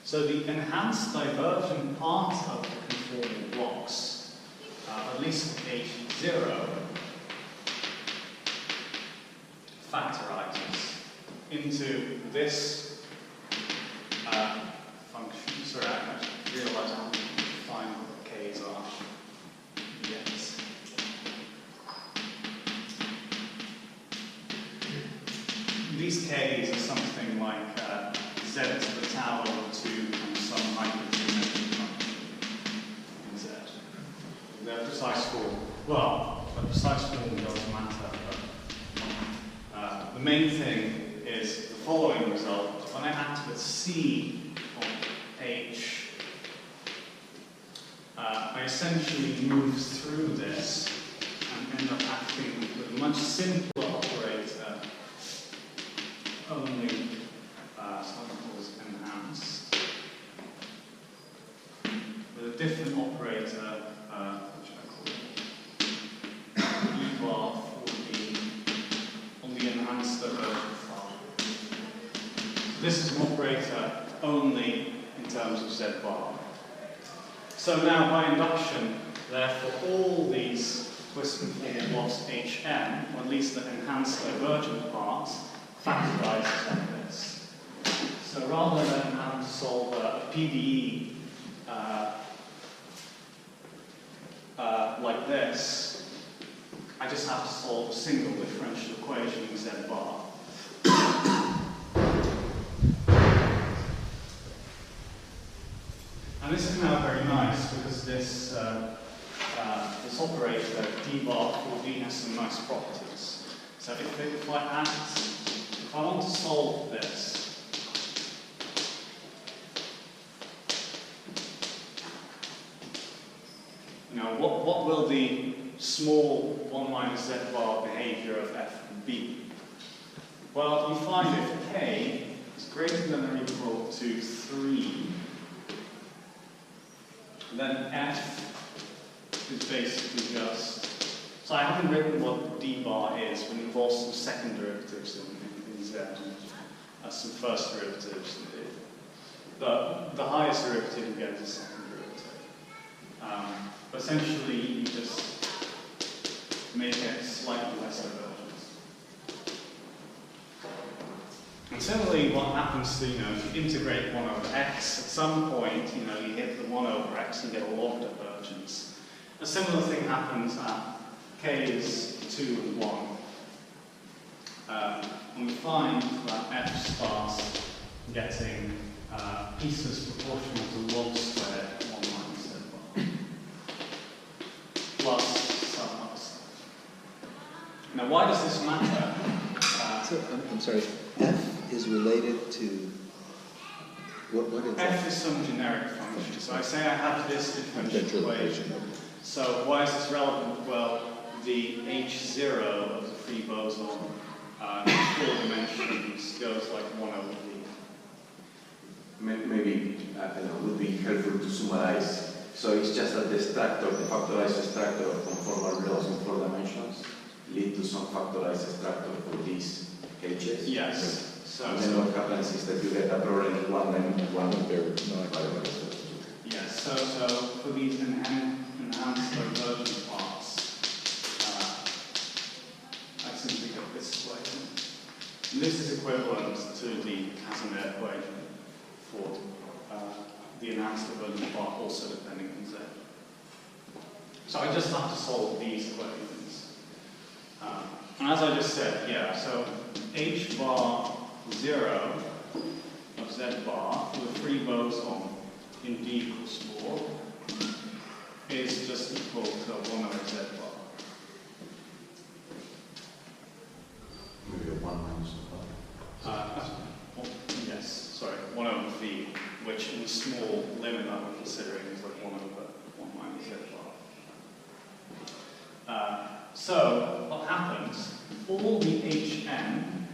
So the enhanced divergent part of the conformal blocks, at least H0, factorizes into this function. Sorry, I realize I haven't defined what the k's are yet. These k's are something like z to the tau over 2 and some hypergeometric function in z. Their precise form, well, the precise form doesn't matter. The main thing is the following result. When I act with C of H, I essentially move through this and end up acting with a much simpler operator, only something called enhanced, with a different operator, which I call E bar enhanced divergent file. This is an operator only in terms of z bar. So now by induction, therefore all these twist conformal blocks HM, or at least the enhanced divergent parts, factorizes like this. So rather than having to solve a PDE like this, I just have to solve a single differential equation in z bar. And this is now very nice because this, this operator d bar 4d has some nice properties. So if I want to solve this, now what will the small 1 minus z bar behavior of f be? Well, you find if k is greater than or equal to 3, then f is basically just, so I haven't written what d bar is, but it involves some second derivatives in z, and some first derivatives indeed. But the highest derivative you get is a second derivative. But essentially, you just make it slightly less divergent. And similarly, what happens to, if you integrate 1 over x, at some point, you hit the 1 over x and get a log divergence. A similar thing happens at k is 2 and 1. And we find that f starts getting pieces proportional to log squared 1 minus z bar. Plus some other stuff. Now, why does this matter? So, I'm sorry, f is related to, what is f is some generic function. function. So I say I have this differential equation. So why is this relevant? Well, the H0 of the free boson in 4 dimensions goes like 1 over V. Maybe it would be helpful to summarize. So it's just that the structure, the factorized structure of conformal laws in 4 dimensions lead to some factorized structure for these H's. Yes. So, and then what happens is that you get a problem in one variable. Yes. So for these enhanced conversion parts, I simply get this equation. And this is equivalent to the Casimir equation for the enhanced conversion part also depending on Z. So I just have to solve these equations. And as I just said, yeah, so H bar 0 of Z bar for the free boson in D equals 4 is just equal to 1 over Z bar. Maybe a 1 minus Yes, sorry, 1 over V, which in the small limit that we're considering is like 1 over 1 minus Z bar. So what happens, all the Hn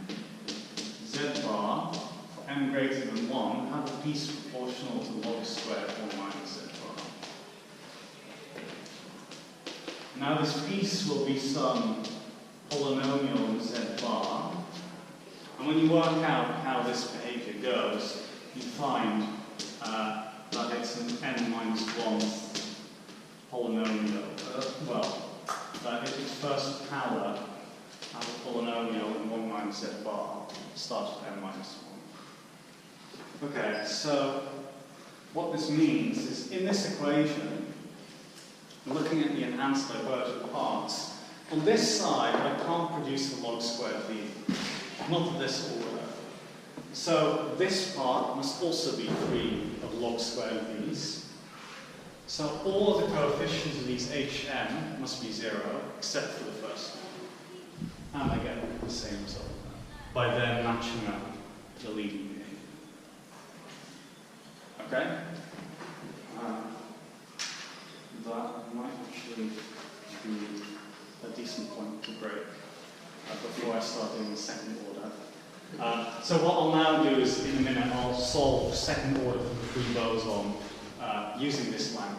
Z bar for n greater than 1 have a piece proportional to log squared of 1 minus Z bar. Now this piece will be some polynomial in Z bar, and when you work out how this behavior goes, you find that it's an n minus 1 polynomial. That its first power as a polynomial in 1 minus Z bar starts with n minus 1. Okay, so what this means is in this equation, looking at the enhanced divergent parts, on this side I can't produce a log squared V, not of this order. So this part must also be free of log squared V's. So all of the coefficients of these Hn must be 0, except for the first one. And I get the same result by then matching up the leading behavior. Okay? That might actually be a decent point to break before I start doing the second order. So what I'll now do is, in a minute, I'll solve second order for the free boson using this language.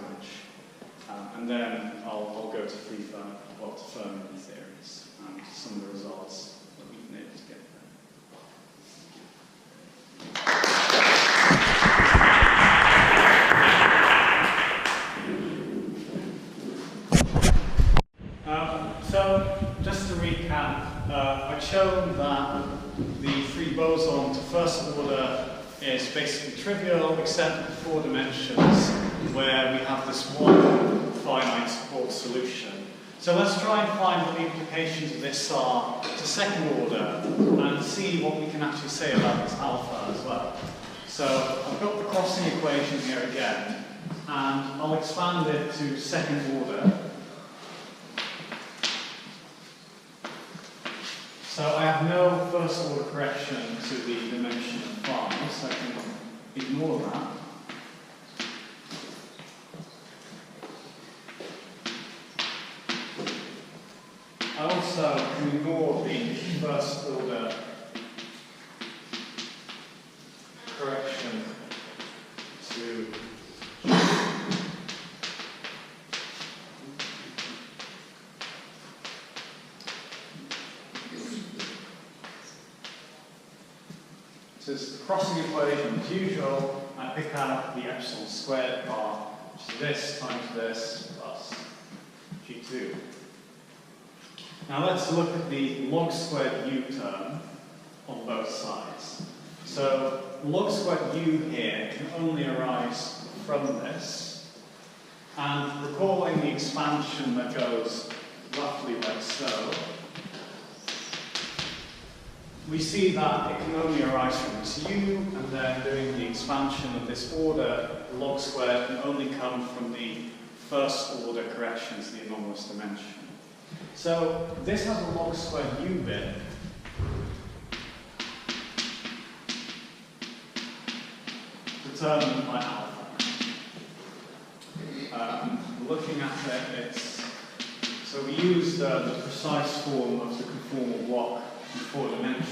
And then I'll go to Fermi theories and some of the results that we've been able to get there. So, just to recap, I've shown that the free boson to first order is basically trivial, except in 4 dimensions, where we have this one finite support solution. So let's try and find what the implications of this are to second order, and see what we can actually say about this alpha as well. So I've got the crossing equation here again, and I'll expand it to second order. So I have no first order correction to the dimension of 5, so I can ignore that. I also can ignore the first order correction to So it's the crossing equation as usual. I pick out the epsilon squared part, which is this times this plus G2. Now let's look at the log squared u term on both sides. So log squared u here can only arise from this. And recalling the expansion that goes roughly like so, we see that it can only arise from this u, and then doing the expansion of this order, log squared can only come from the first order corrections, the anomalous dimension. So this has a log squared u bit, determined by alpha. looking at it, so we used the precise form of the conformal block in 4 dimensions.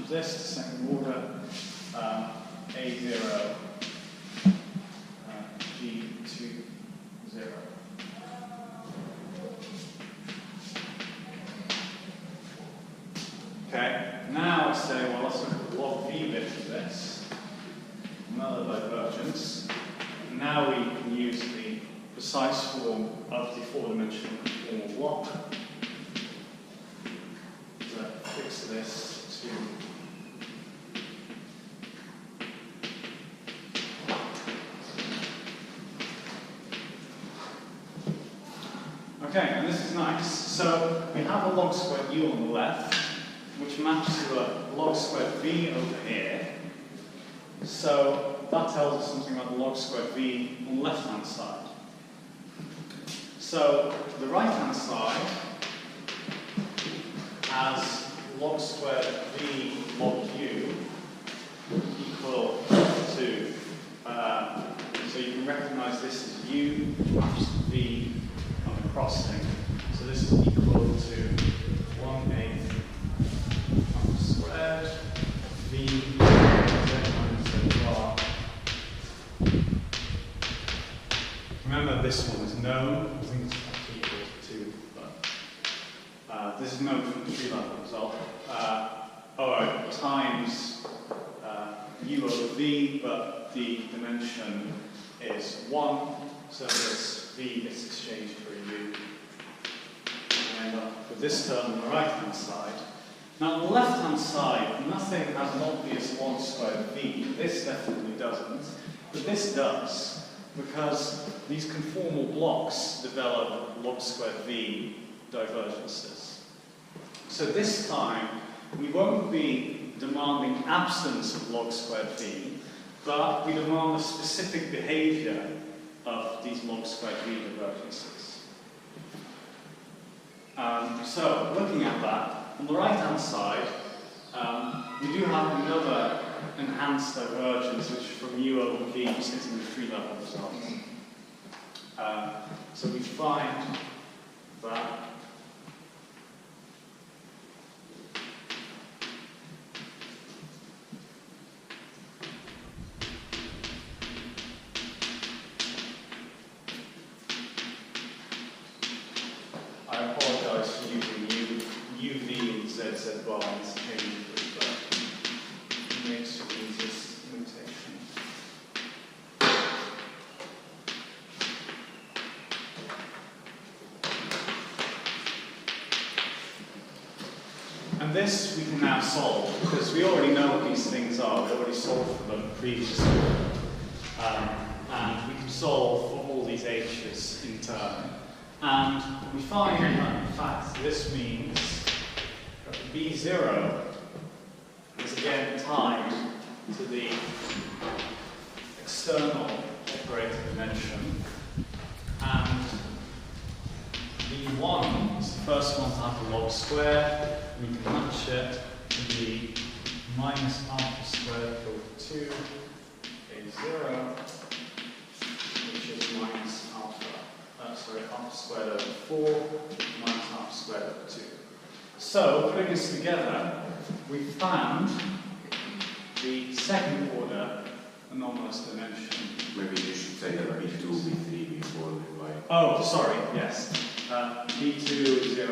This to second order A0 G20. Okay, now I say, well, let's look at the log V bit of this. Another divergence. And now we can use the precise form of the 4-dimensional conformal block to fix this to okay, and this is nice. So we have a log squared u on the left, which maps to a log squared v over here. So that tells us something about the log squared v on the left-hand side. So the right-hand side has log squared v log u equal to, so you can recognize this as u maps to v crossing. So this is equal to 1/8 squared v z minus z bar. Remember, this one is known. I think it's actually equal to 2, but this is known from the tree-level result. Times u over v, but the dimension is 1, so this v gets exchanged for a u. And end up with this term on the right-hand side. Now on the left-hand side, nothing has an obvious log squared v. This definitely doesn't, but this does, because these conformal blocks develop log squared v divergences. So this time, we won't be demanding absence of log squared v, but we demand the specific behavior of these log squared v divergences. So, looking at that, on the right-hand side, we do have another enhanced divergence, which is from u over v, just getting the tree-level result. So we find that I apologize for using UV and ZZ bar interchangeably, but it makes it easiest notation. And this we can now solve, because we already know what these things are. We already solved for them previously. And we can solve for all these h's in turn. And we find that, in fact, this means that B0 is again tied to the external operator dimension. And B1 is the first one to have the log squared. We can match it to the minus alpha squared over 2 A0, which is minus alpha. Alpha squared over 4 minus alpha squared over 2. So, putting this together, we found the second order anomalous dimension. Maybe you should say that B2, B3 before the y. Oh, sorry, yes. B2, 0,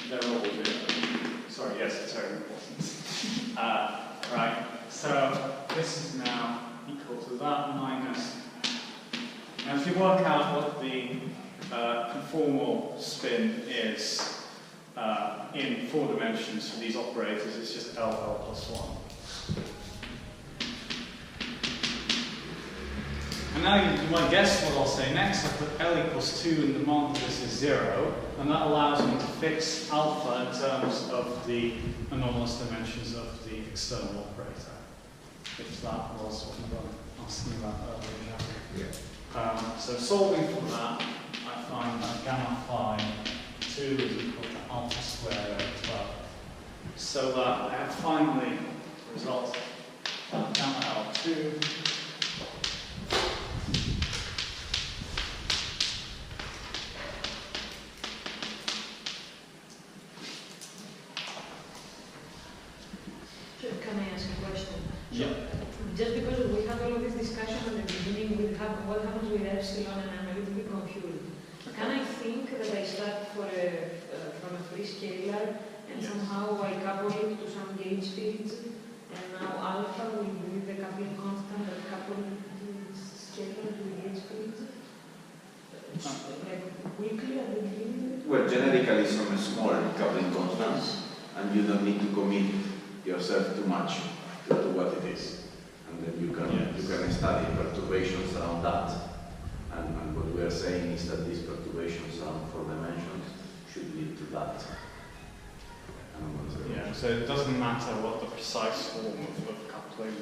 they're all 0. Sorry, yes, it's very important. Right, so this is now equal to that minus. Now, if you work out what the conformal spin is in 4 dimensions for these operators, it's just L plus 1. And now you might guess what I'll say next. I put L equals 2 and demand that this is 0, and that allows me to fix alpha in terms of the anomalous dimensions of the external operator. If that was what you were asking about earlier. Yeah. So solving for that, I find that gamma phi 2 is equal to alpha squared over 12. So that I have finally the result of gamma L2 Can I ask a question? Yeah. Just because we had all of this discussion at the beginning with what happens with epsilon, and I'm a little bit confused. Can I think that I start from a free scalar and somehow I couple it to some gauge fields, and now alpha will be the coupling constant that coupled the scalar to the gauge fields? Like quickly at the beginning? Well, generically some small coupling constants, and you don't need to commit yourself too much to what it is. And then you can study perturbations around that. And what we are saying is that these perturbations around 4 dimensions should lead to that. Yeah, so it doesn't matter what the precise form of coupling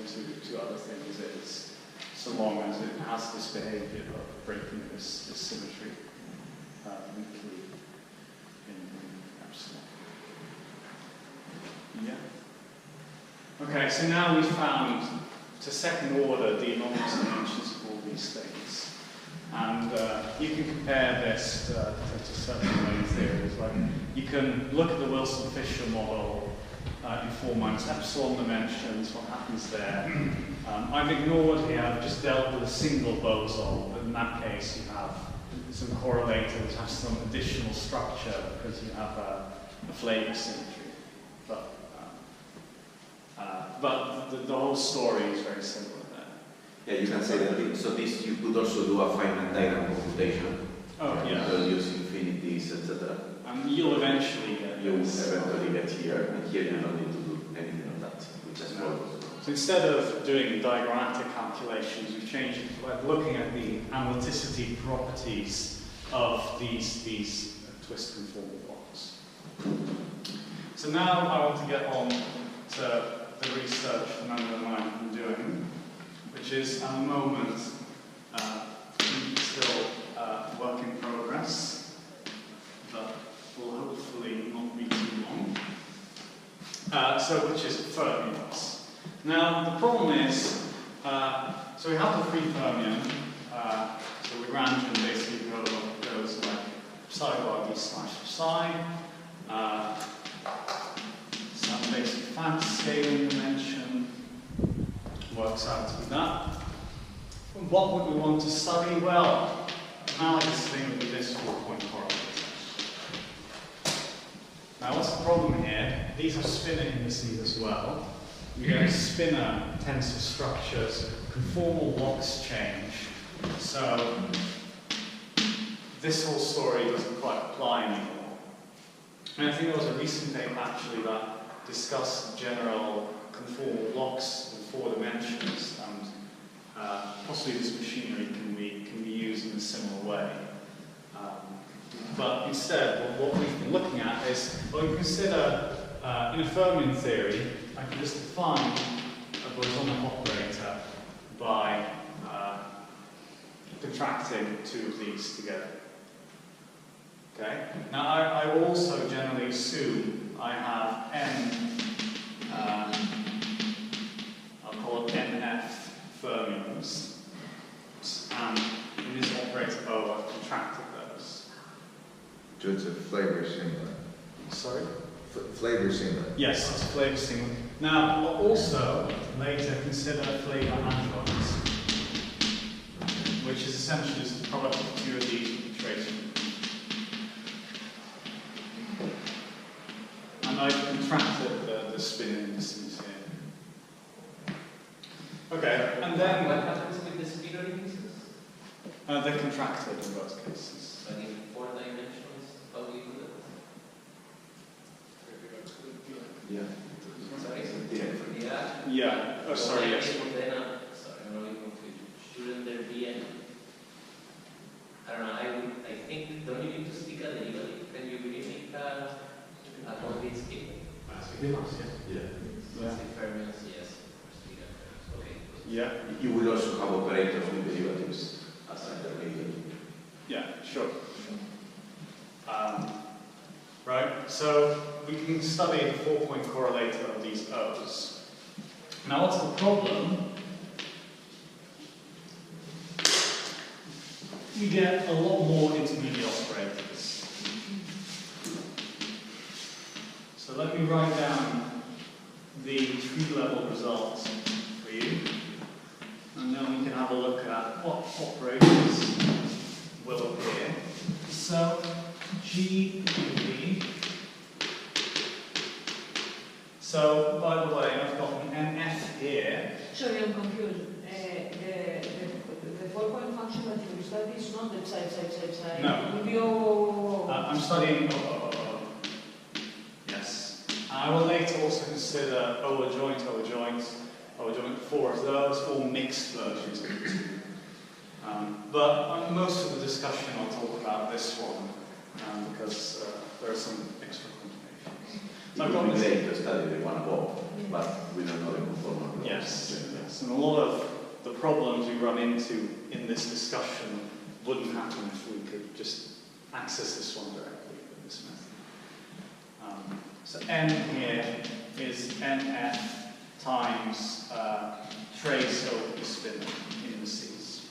to other things is, so long as it has this behavior of breaking this symmetry weakly in epsilon. Yeah. Okay, so now we've found, to second order, the anomalous dimensions of all these things. And you can compare this to certain domain theories. Like you can look at the Wilson-Fisher model in 4 minus epsilon dimensions, what happens there. I've ignored here, I've just dealt with a single boson, but in that case you have some correlators, have some additional structure because you have a flavor symmetry. But the whole story is very similar there. Yeah, you can say that. So this you could also do a finite diagram computation. Oh, yeah. Use infinities, etc. And you'll eventually get here, and here you don't need to do anything of that. We just follow. So instead of doing diagrammatic calculations, we've changed it by looking at the analyticity properties of these twist conformal blocks. So now I want to get on to the research Fernando and I have been doing, which is at the moment still work in progress, but will hopefully not be too long. Which is fermions. Now the problem is, so we have the free fermion. So Lagrangian basically goes like psi bar d slash psi. Some basic fat scaling dimension works out to be that. What would we want to study? Well, analogous thing would be this 4-point correlator. Now, what's the problem here? These are spinor indices as well. We get spinor tensor structures, conformal blocks change. So this whole story doesn't quite apply anymore. And I think there was a recent paper actually that discussed general conformal blocks in 4 dimensions, and possibly this machinery can be used in a similar way. But instead, what we've been looking at is, well, you consider in a fermion theory, I can just define a bosonic operator by contracting 2 of these together. Okay. Now, I will also generally assume I have n, I'll call it nf fermions, and in this operator O, I've contracted those. So it's a flavor singlet. Sorry? Flavor singlet. Yes, it's a flavor singlet. Now, we'll also later consider flavor androids, which is essentially just the product of 2 of these with the trace. And I've contracted the spin indices here. Okay, and then What happens with the spinor indices? they're contracted in both cases. But in 4 dimensions, how do you do that? Yeah. Sorry? Yeah. Yeah. Yeah. Oh, sorry. Yes. Sorry, I'm really confused. Shouldn't there be an will also have operators with derivatives as intermediate. Yeah, sure. Right, so we can study the 4-point correlator of these O's. Now, what's the problem? We get a lot more intermediate operators. So let me write down the tree-level results for you, and then we can have a look at what operators will appear. So G will be. So by the way, I've got an NF here. Sorry, I'm confused. The 4-point function that you study is not the side. No. Will be O. I'm studying Yes. I will later also consider O adjoint, four of those, all mixed versions of the two. But on most of the discussion I'll talk about this one, because there are some extra complications. So I've It got would be this. great to study the one above, but we don't know the conformal. Yes, yes. And a lot of the problems we run into in this discussion wouldn't happen if we could just access this one directly with this method. So N here is NF times trace over the spin indices.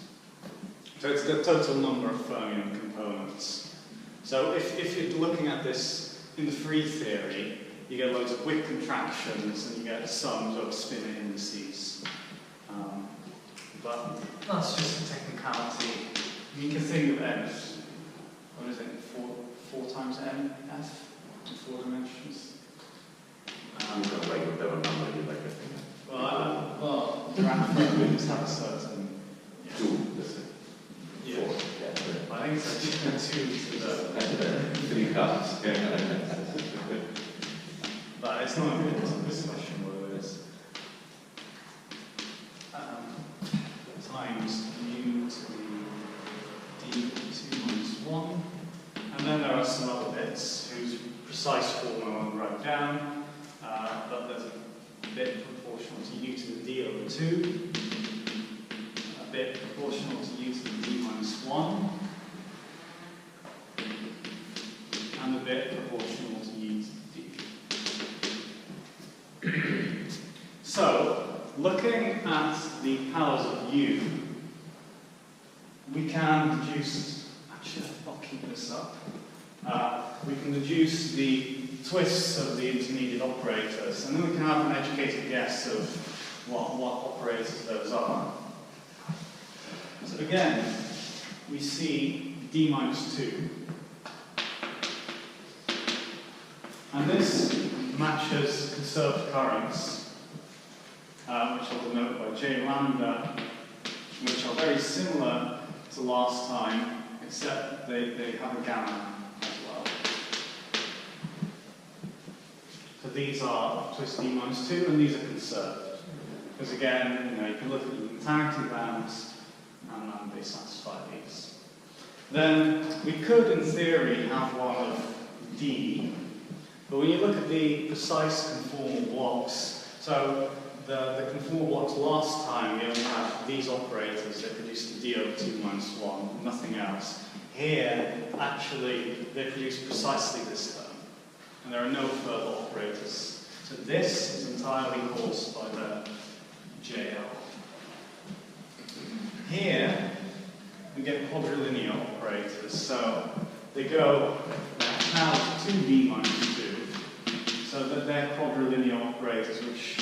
So it's the total number of fermion components. So if you're looking at this in the free theory, you get loads of Wick contractions and you get sums of spin indices. But that's just a technicality. You can think of N as, what is it, 4 times NF in 4 dimensions? You can write whatever number you like, I think. Well, graph fermions have a certain. Yeah. 2, let's say. Yeah. 4. Yeah. I think it's a 2 to the. 3 halves. But it's not a good discussion whether it's times u to the d2 minus 1. And then there are some other bits whose precise form I won't write down, but there's a bit proportional to u to the d over 2, a bit proportional to u to the d minus 1, and a bit proportional to u to the d. So, looking at the powers of u, we can deduce, actually I'll keep this up, we can deduce the twists of the intermediate operators, and then we can have an educated guess of what operators those are. So again, we see d minus 2. And this matches conserved currents, which I'll denote by J lambda, which are very similar to last time, except they have a gamma as well. So these are twist d minus 2, and these are conserved. Because again, you can look at the unitarity bands, and they satisfy these. Then we could, in theory, have one of d. But when you look at the precise conformal blocks, so the conformal blocks last time, we only had these operators that produced the d over 2 minus 1, nothing else. Here, actually, they produce precisely this term. And there are no further operators. So this is entirely caused by the JL. Here, we get quadrilinear operators. So they go now to 2d minus 2. So that they're quadrilinear operators, which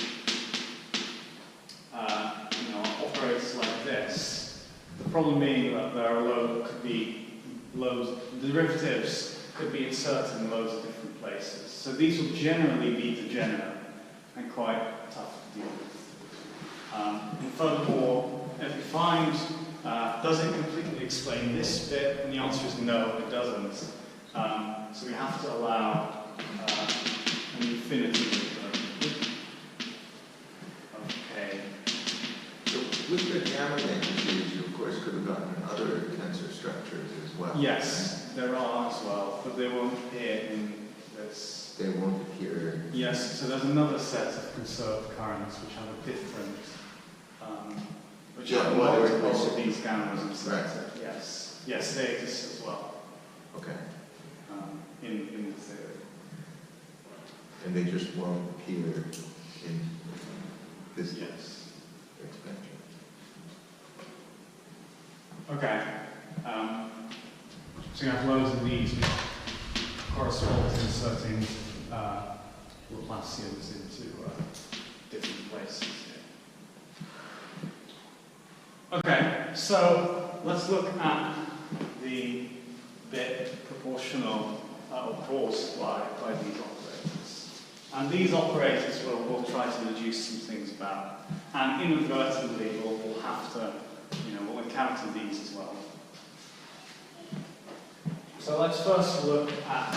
operators like this. The problem being that there are loads, the derivatives could be inserted in loads of different places. So these will generally be degenerate and quite tough to deal with. And furthermore, if you find, does it completely explain this bit? And the answer is no, it doesn't. So we have to allow an infinity of them. Okay. So with the gamma matrices, you of course could have gotten other tensor structures as well. Yes, there are as well, but they won't appear in this. They won't appear. Yes, so there's another set of conserved currents which have a different which Yeah, have well, multiple they're- of these gammas and Right. Yes, yes, they exist as well Okay. in the theory. And they just won't appear in this Yes. expansion. Okay. So you have loads of these which correspond to inserting Laplacians into different places here. Okay, so let's look at the bit proportional or caused by these operators. And these operators we'll try to deduce some things about. And inadvertently we'll have to, we'll encounter these as well. So let's first look at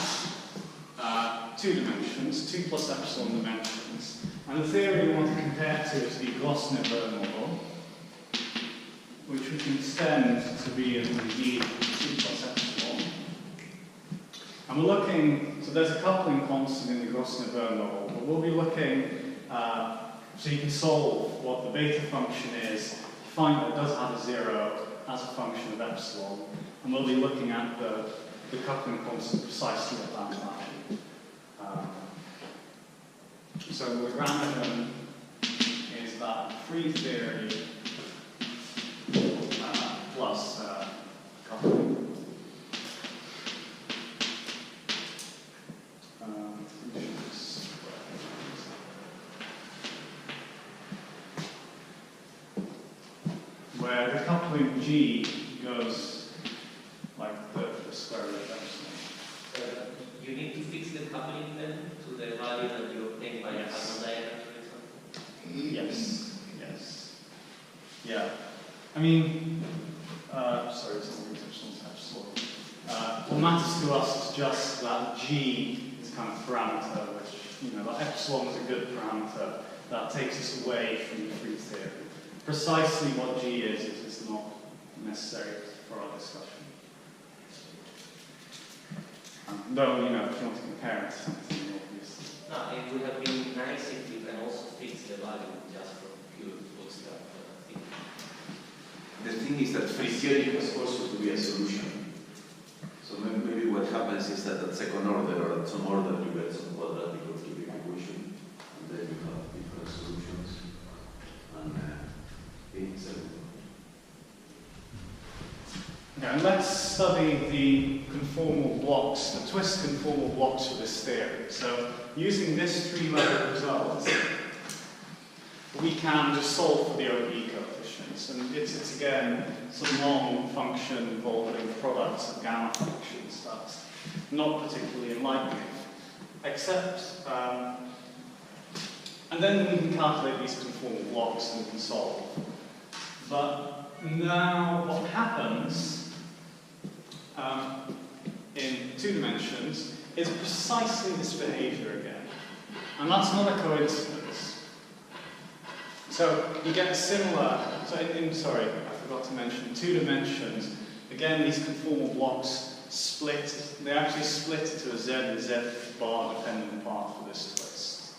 2 dimensions, 2 plus epsilon dimensions. And the theory we want to compare to is the Glossner-Berg model, which we can extend to be indeed 2 plus epsilon. And we're looking, so there's a coupling constant in the Glossner-Berg model, but we'll be looking, so you can solve what the beta function is, find that it does have a 0 as a function of epsilon, and we'll be looking at the coupling constant precisely at that value. So the Lagrangian is that free theory plus coupling. Where the coupling G goes like the square root of epsilon. You need to fix the coupling then to the value that you obtain by a Kalman diagram, for example? Yes, yes. Yeah. I mean, sorry, it's not epsilon. What matters to us is just that G is kind of parameter, which, that epsilon is a good parameter that takes us away from the free theory. Precisely what G is not necessary for our discussion. Though, if you want to compare it to something obvious. No, it would have been nice if you can also fix the value just from pure bootstrap thing. The thing is that free theory has also to be a solution. So maybe what happens is that at second order or at some order you get some quadratic or cubic equation, and then you have different solutions. And Okay, let's study the conformal blocks, the twist conformal blocks for this theory. So, using this 3-level result, we can just solve for the OP coefficients. And it's again some long function involving products of gamma functions. That's not particularly enlightening. Except, and then we can calculate these conformal blocks and we can solve. But now what happens in 2 dimensions is precisely this behavior again. And that's not a coincidence. So you get a similar, sorry, I forgot to mention, 2 dimensions, again these conformal blocks split, they actually split to a Z and Z bar dependent path for this twist.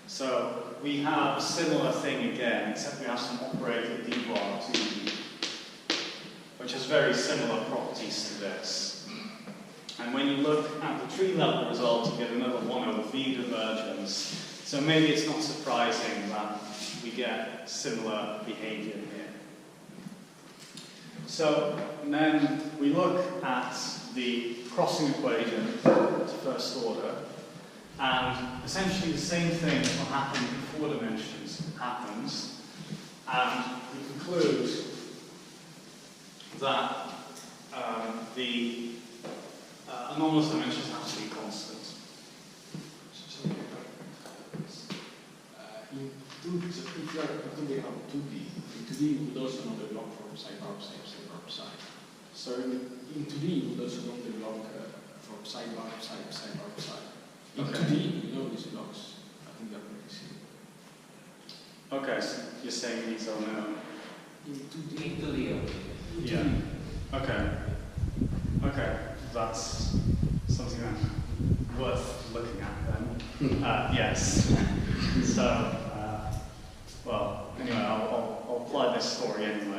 So we have a similar thing again, except we have some operator D bar 2D, which has very similar properties to this. And when you look at the tree-level result, you get another 1 over V divergence. So maybe it's not surprising that we get similar behavior here. So then we look at the crossing equation to first order, and essentially the same thing that will happen in 4 dimensions happens, and we conclude that the anomalous dimensions have to be constant. If you are talking about 2D, in 2D you would also know the block from side bar side, side bar side. So in 2D you would also know the block from side bar side, side bar side. In 2D you know these blocks. I think they're pretty simple. Okay, so you're saying these are known. In 2D. Into the Yeah. Okay. Okay. That's something that's worth looking at then. Yes. So, well, anyway, I'll apply this story anyway.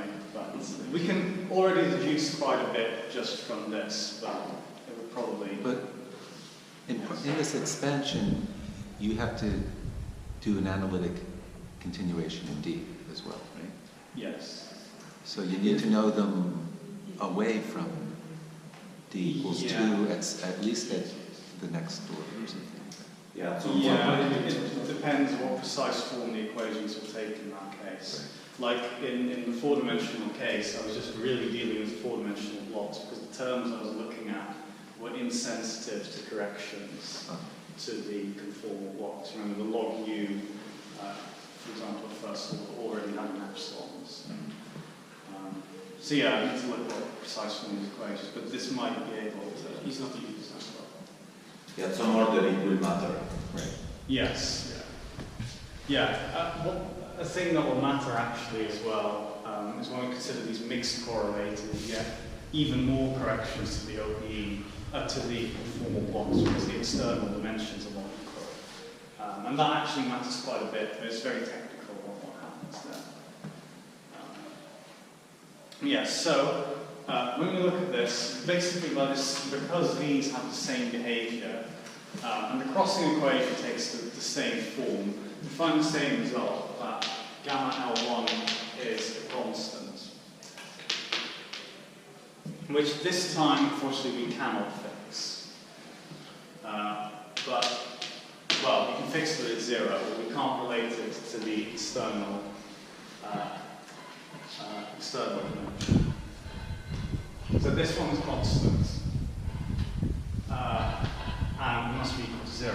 We can already deduce quite a bit just from this, but it would probably... But in this expansion, you have to do an analytic continuation in D as well, right? Yes. So you need to know them away from D equals 2 at least at the next order or something. Yeah, so It depends what precise form the equations will take in that case. Like in the four-dimensional case, I was just really dealing with four-dimensional blocks because the terms I was looking at were insensitive to corrections to the conformal blocks. Remember, the log U, for example, at first order already had an epsilons. So yeah, I need to look at precise form of the equations, but this might be able to... He's not used as well. yeah, some order it will matter. Right. Yes. Yeah. A thing that will matter actually as well is when we consider these mixed correlated, we get even more corrections to the OPE, to the conformal blocks because the external dimensions are more equal. And that actually matters quite a bit, but it's very technical what happens there. Yes, so when we look at this, basically because these have the same behavior, and the crossing equation takes the same form, we find the same result, that gamma L1 is a constant, which this time, unfortunately, we cannot fix. But, well, we can fix it at 0, but we can't relate it to the external dimension. So this one is constant, and must be equal to 0.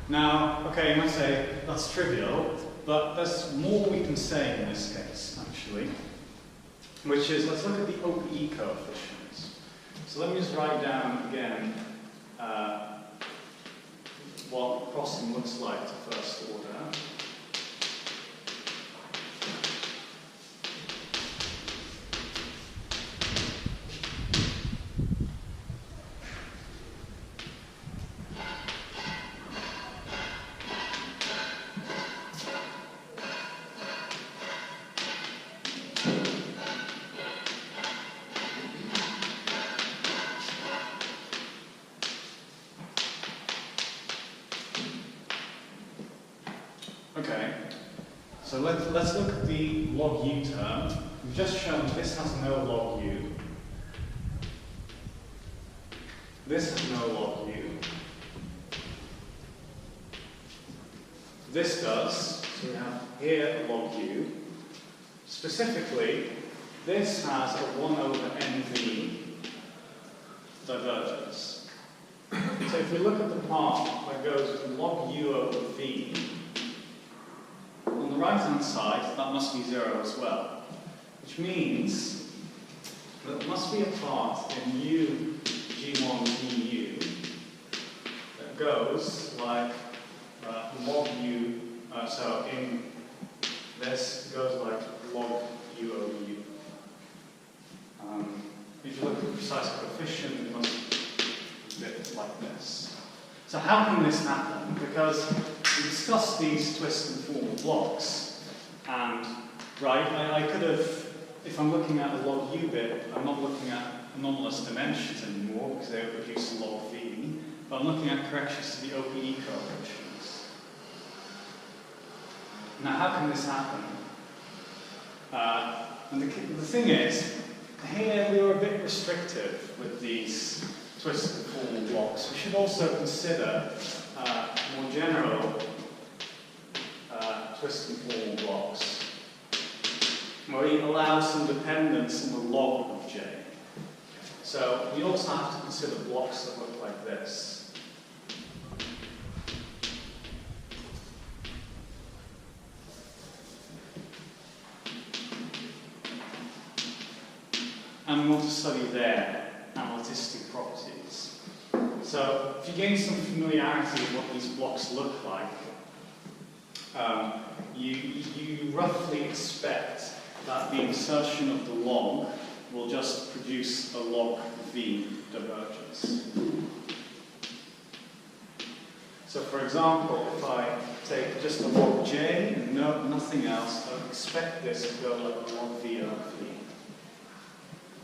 Now, okay, you might say that's trivial, but there's more we can say in this case, actually, which is, let's look at the OPE coefficients. So let me just write down again what crossing looks like to first order. Okay, so let's look at the log U term. We've just shown this has no log U. This has no log U. This does, so we have here a log U. Specifically, this has a 1 over NV divergence. So if we look at the part that goes with log U over V, on the right-hand side, that must be 0 as well, which means that there must be a part in U G1 VU that goes like log U, so in this goes like log U over U. If you look at the precise coefficient, it must be a bit like this. So how can this happen? Because we discussed these twist and formal blocks, and I could have, if I'm looking at the log U bit, I'm not looking at anomalous dimensions anymore because they would produce a log V, but I'm looking at corrections to the OPE coefficients. Now, how can this happen? And the thing is, here we were a bit restrictive with these twist and formal blocks. We should also consider more general twist and formal blocks, where we allow some dependence in the log of J. So we also have to consider blocks that look like this. And we want to study their analytic properties. So if you gain some familiarity with what these blocks look like, you roughly expect that the insertion of the log will just produce a log V divergence. So for example, if I take just a log J and nothing else, I would expect this to go like a log V over V.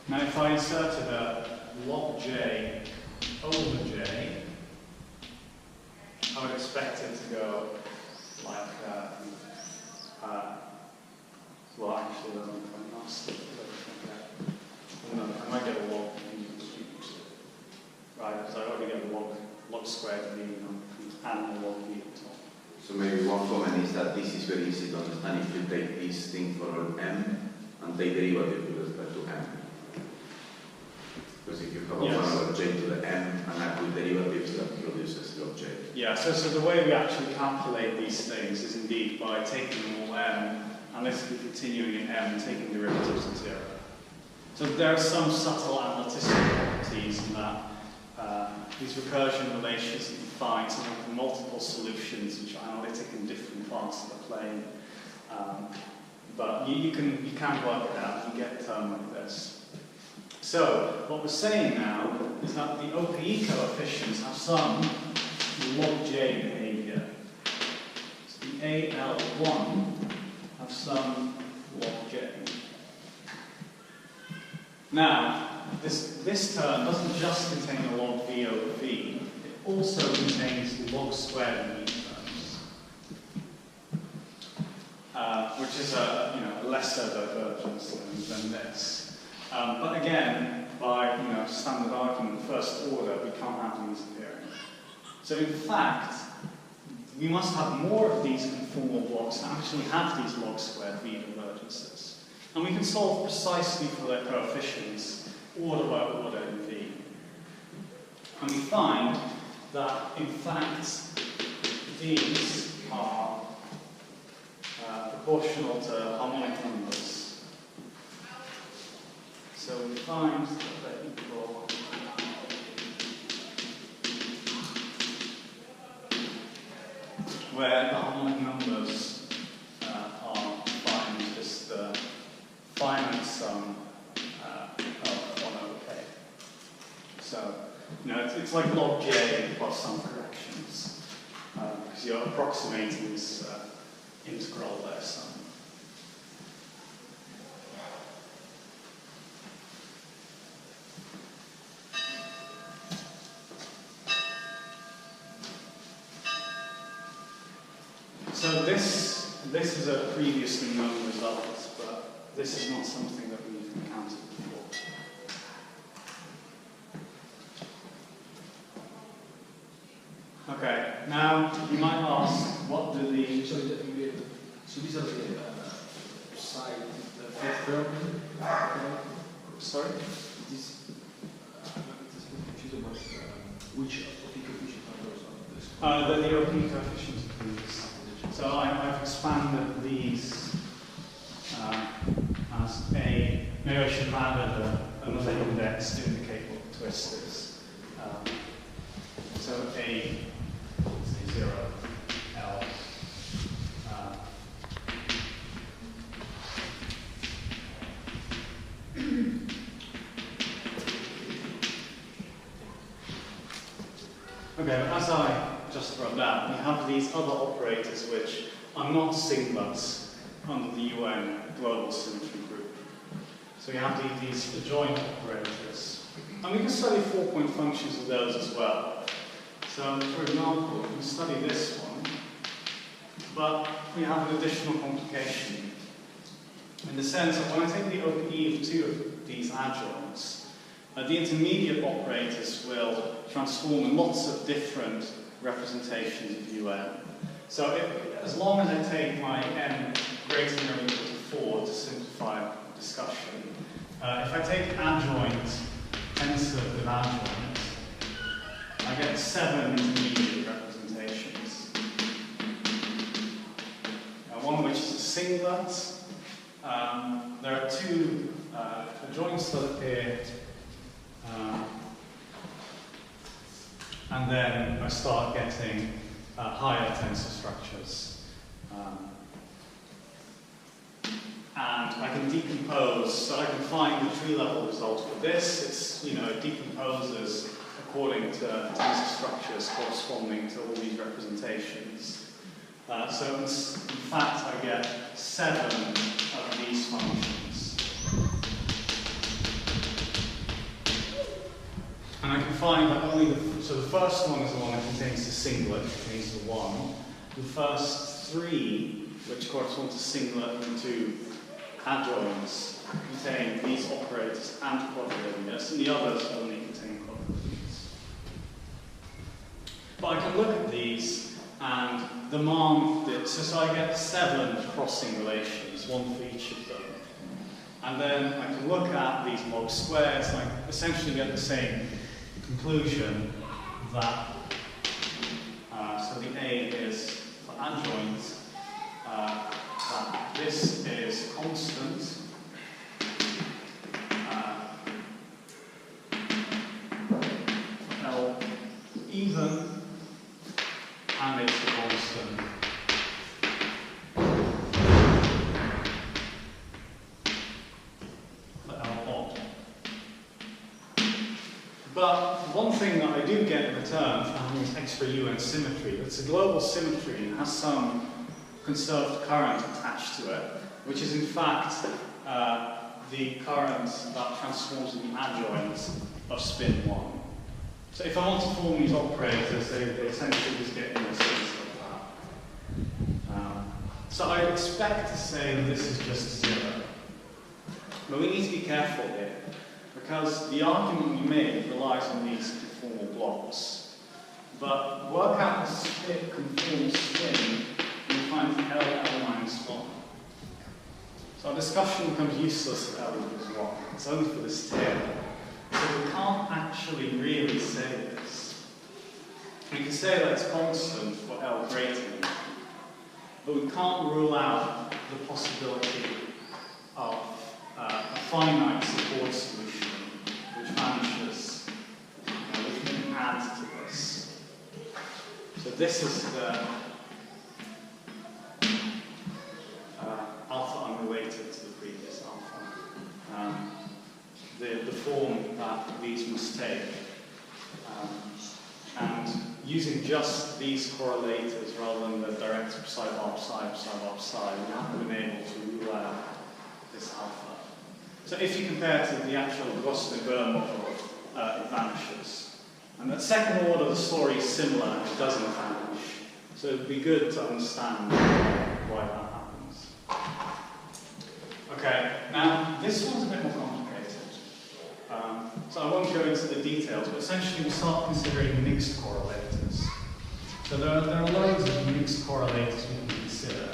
Now if I inserted a log j over j, I would expect it to go like, well actually that's quite nasty. I might get a log right, because I already get a log squared v and a log v at all. So maybe one comment is that this is very easy to understand if you take this thing for all m and take derivative with respect to m. Because if you have a 1 over j to the m and add with derivatives, that produces log j. Yeah, so the way we actually calculate these things is indeed by taking all m and basically continuing in m and taking derivatives at 0. So there are some subtle analytical properties in that these recursion relations that you find, some of the multiple solutions which are analytic in different parts of the plane. But you can work it out, you get a term like this. So what we're saying now is that the OPE coefficients have some log j behavior. So the AL1 have some log j. Now, this term doesn't just contain a log v over v, it also contains log squared v terms, which is a lesser divergence than this. But again, by standard argument, first order, we can't have these appearing. So in fact, we must have more of these conformal blocks to actually have these log squared v divergences. And we can solve precisely for their coefficients, order by order in V. And we find that, in fact, these are proportional to harmonic numbers. So we find that they're equal where the harmonic numbers are defined as the finite sum of 1 over k. So, it's like log j plus some corrections, because you're approximating this integral there some. So this is a previously known result, but this is not something that we've encountered before. Okay, now you might ask, what do the... So these are the side, the fifth term? Sorry? This, confused about which of the coefficients are those on this? The OP coefficients of these. So I've expanded these as a, maybe I should have added another index to indicate what the twist is. So A, say 0, L. Okay, as I just wrote down, we have these other operators which are not singlets under the UN global symmetry group. So we have these adjoint operators. And we can study 4-point functions of those as well. So, for example, we can study this one, but we have an additional complication. In the sense that when I take the OPE of two of these adjoints, the intermediate operators will transform in lots of different representations of UN. So as long as I take my n greater than or equal to 4 to simplify discussion, if I take adjoint tensor with adjoint, I get 7 intermediate representations. One which is a singlet. There are 2 adjoints that appear. And then I start getting higher tensor structures. And I can decompose, so I can find the tree-level result for this. It's, it decomposes according to tensor structures corresponding to all these representations. So in fact, I get 7 of these functions. find that so the first one is the one that contains the singlet, contains the 1. The first 3, which correspond to singlet and to adjoins, contain these operators and quadrilynears, and the others only contain quadrilynears. But I can look at these and demand that, so I get 7 crossing relations, 1 for each of them. And then I can look at these log squares and I essentially get the same conclusion that, so the A is for adjoint, that this is constant, L even, and it's a constant. But one thing that I do get in return for having this extra UN symmetry, it's a global symmetry and has some conserved current attached to it, which is in fact the current that transforms the adjoint of spin 1. So if I want to form these operators, they essentially just get in a sense like that. So I expect to say that this is just 0. But we need to be careful here, because the argument we make relies on these conformal blocks. But work out the conformal spin and you find L minus 1. So our discussion becomes useless if L equals 1. It's only for this tail. So we can't actually really say this. We can say that it's constant for L greater than 1, but we can't rule out the possibility of a finite support solution which vanishes, which we can add to this. So this is the alpha unrelated to the previous alpha. The form that these must take. And using just these correlators rather than the direct psi bar psi, psi bar psi, we haven't been able to rule out this alpha. So if you compare to the actual Gosling-Byrne model, it vanishes. And at second order, the story is similar, it doesn't vanish. So it would be good to understand why that happens. Okay, now this one's a bit more complicated. So I won't go into the details, but essentially we start considering mixed correlators. So there are loads of mixed correlators we can consider.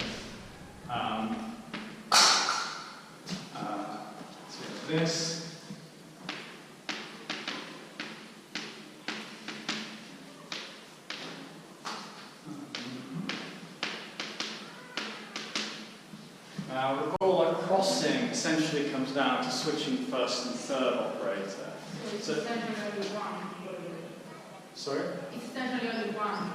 So this. Now recall that crossing essentially comes down to switching first and third operator. So it's essentially only one. Sorry? It's essentially only one.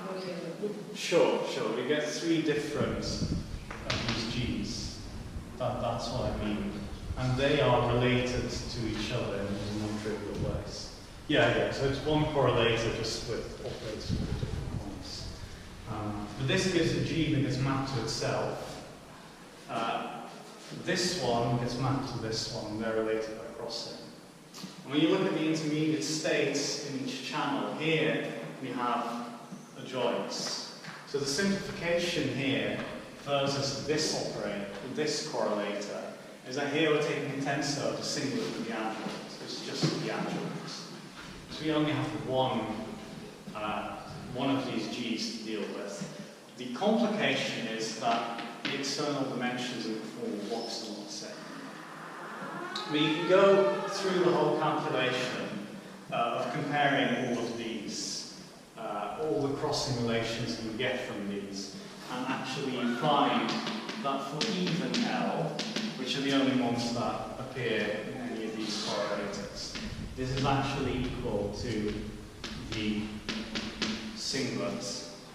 Sure. We get 3 different these G's. That's what I mean. And they are related to each other in non-trivial ways. Yeah, so it's one correlator just with operators with different points. But this gives a G that gets mapped to itself. This one gets mapped to this one, they're related by crossing. And when you look at the intermediate states in each channel, here we have adjoints. So the simplification here versus this operator, this correlator, is that here we're taking a tensor of the singlet with the adjoint. So it's just the adjoint. So we only have one of these G's to deal with. The complication is that the external dimensions of the formal blocks are not the same. But you can go through the whole calculation of comparing all of these, all the crossing relations you get from these, and actually you find that for even L, which are the only ones that appear in any of these correlators, this is actually equal to the singlet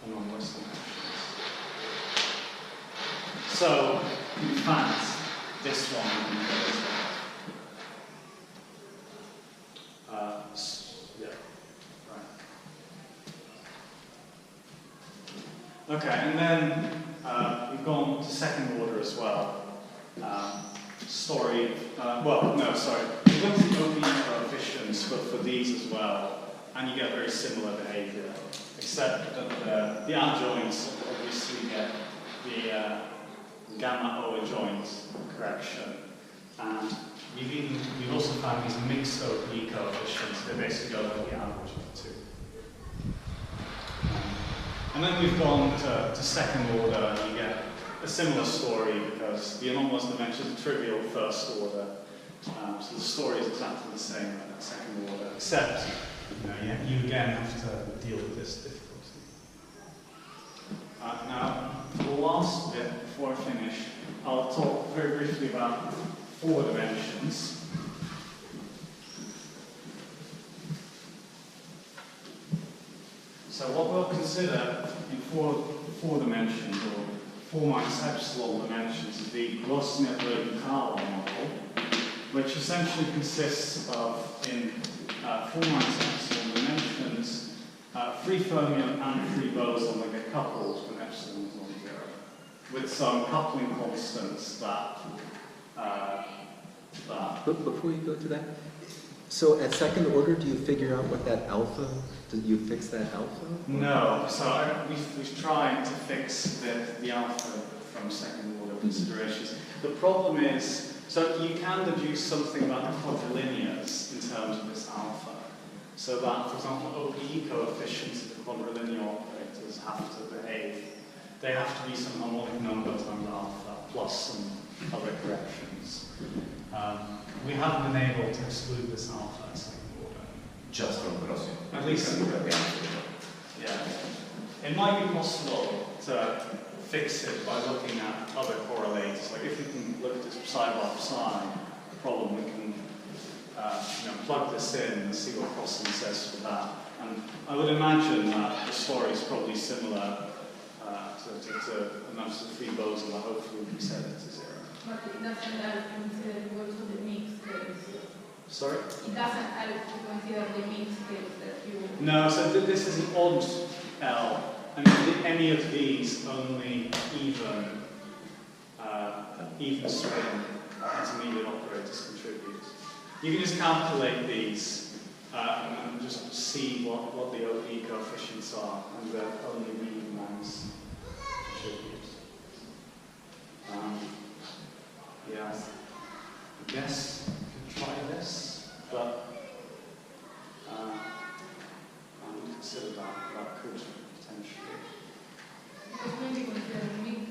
along this dimension. So, in fact, this one we can go as well. Yeah, right. Okay, and then we've gone to second order as well. We've looked at OP coefficients for these as well. and you get very similar behavior, except that the adjoints obviously get the gamma O adjoint correction. And we've also found these mixed OP coefficients that basically go over the average of the two. And then we've gone to second order, and you get a similar story because the anomalous dimension is a trivial first order. So the story is exactly the same at second order, except you again have to deal with this difficulty. Now, for the last bit, before I finish, I'll talk very briefly about 4 dimensions. So what we'll consider in four dimensions, or 4 minus epsilon dimensions, is the Grossnet-Loden-Carlon model, which essentially consists of, in 4 minus epsilon dimensions, free fermion and free boson that get coupled when epsilon is non-zero, with some coupling constants that. But before you go to that, so at second order, do you figure out what that alpha? Do you fix that alpha? No. So we've tried to fix the alpha from second order considerations. The problem is, so you can deduce something about the quadrilinears in terms of this alpha. So that, for example, OPE coefficients of the quadrilinear operators have to behave. They have to be some harmonic number times alpha plus some other corrections. We haven't been able to exclude this alpha at second order. Just from Gaussian. At least, yeah. It might be possible to fix it by looking at other correlators. Like if we can look at this psi by psi problem, we can plug this in and see what Crossan says for that. And I would imagine that the story is probably similar to a number of free boson that hopefully we set it to 0. But it doesn't help to consider also the mixed case. Sorry? It doesn't help to consider the mixed case that you... No, so this is an odd L. And if any of these only even spin intermediate operators contribute. You can just calculate these and just see what the OP coefficients are, and they're only even ones contribute. Yeah, I guess you can try this, but I would consider that could potentially. Because maybe consider mix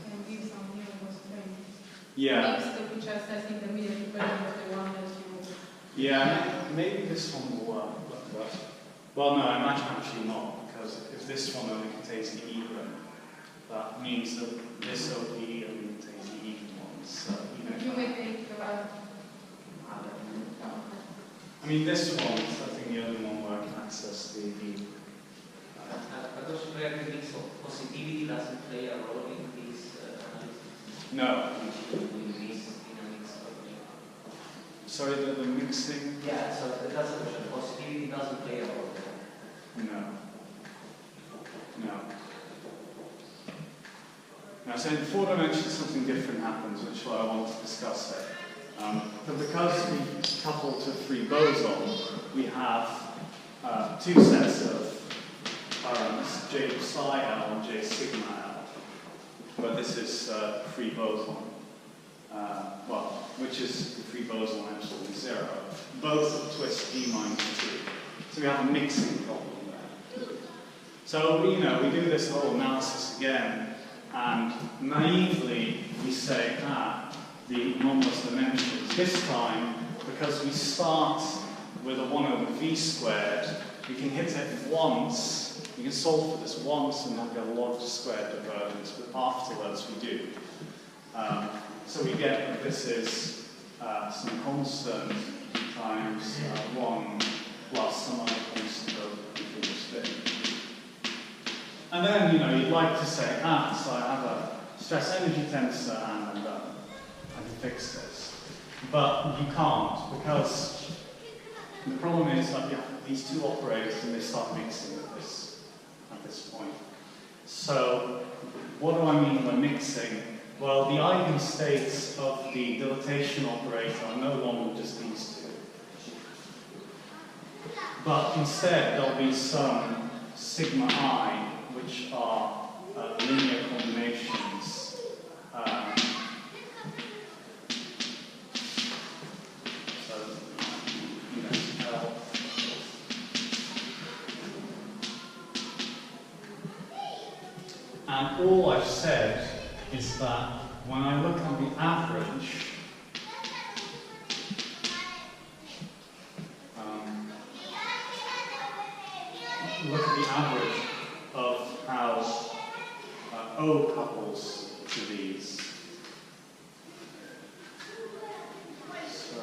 and give some new constraints. Yeah. Mixed, which are set intermediate depending on the one that you... Yeah, maybe this one will work, but well, no, I imagine actually not, because if this one only contains the even, that means that this OP only contains the even ones. So even if you may take other. I mean, this one is, I think, the only one where I can access the Because the mix of positivity doesn't play a role in this analysis. No. We miss in a mix of Sorry, the mixing? Yeah, so that's the question. Positivity doesn't play a role there. No. Now, so in 4 dimensions, something different happens, which is why I want to discuss it. But because we couple to free boson, we have 2 sets of currents, J psi L and J sigma L, where this is free boson, which is the free boson epsilon 0. Both twist d minus 2. So we have a mixing problem there. So we do this whole analysis again, and naively we say, the anomalous dimensions. This time, because we start with a 1 over v squared, we can hit it once, we can solve for this once and not get a log squared divergence, but afterwards we do. So we get that this is some constant times 1 plus some other constant over the spin. And then, you'd like to say, so I have a stress energy tensor and I can fix this. But you can't, because the problem is that you have these 2 operators and they start mixing at this point. So, what do I mean by mixing? Well, the eigenstates of the dilatation operator are no longer just these 2. but instead there'll be some sigma I, which are linear combinations. So, and all I've said is that when I look at the average, look at the average of how O couples to these. So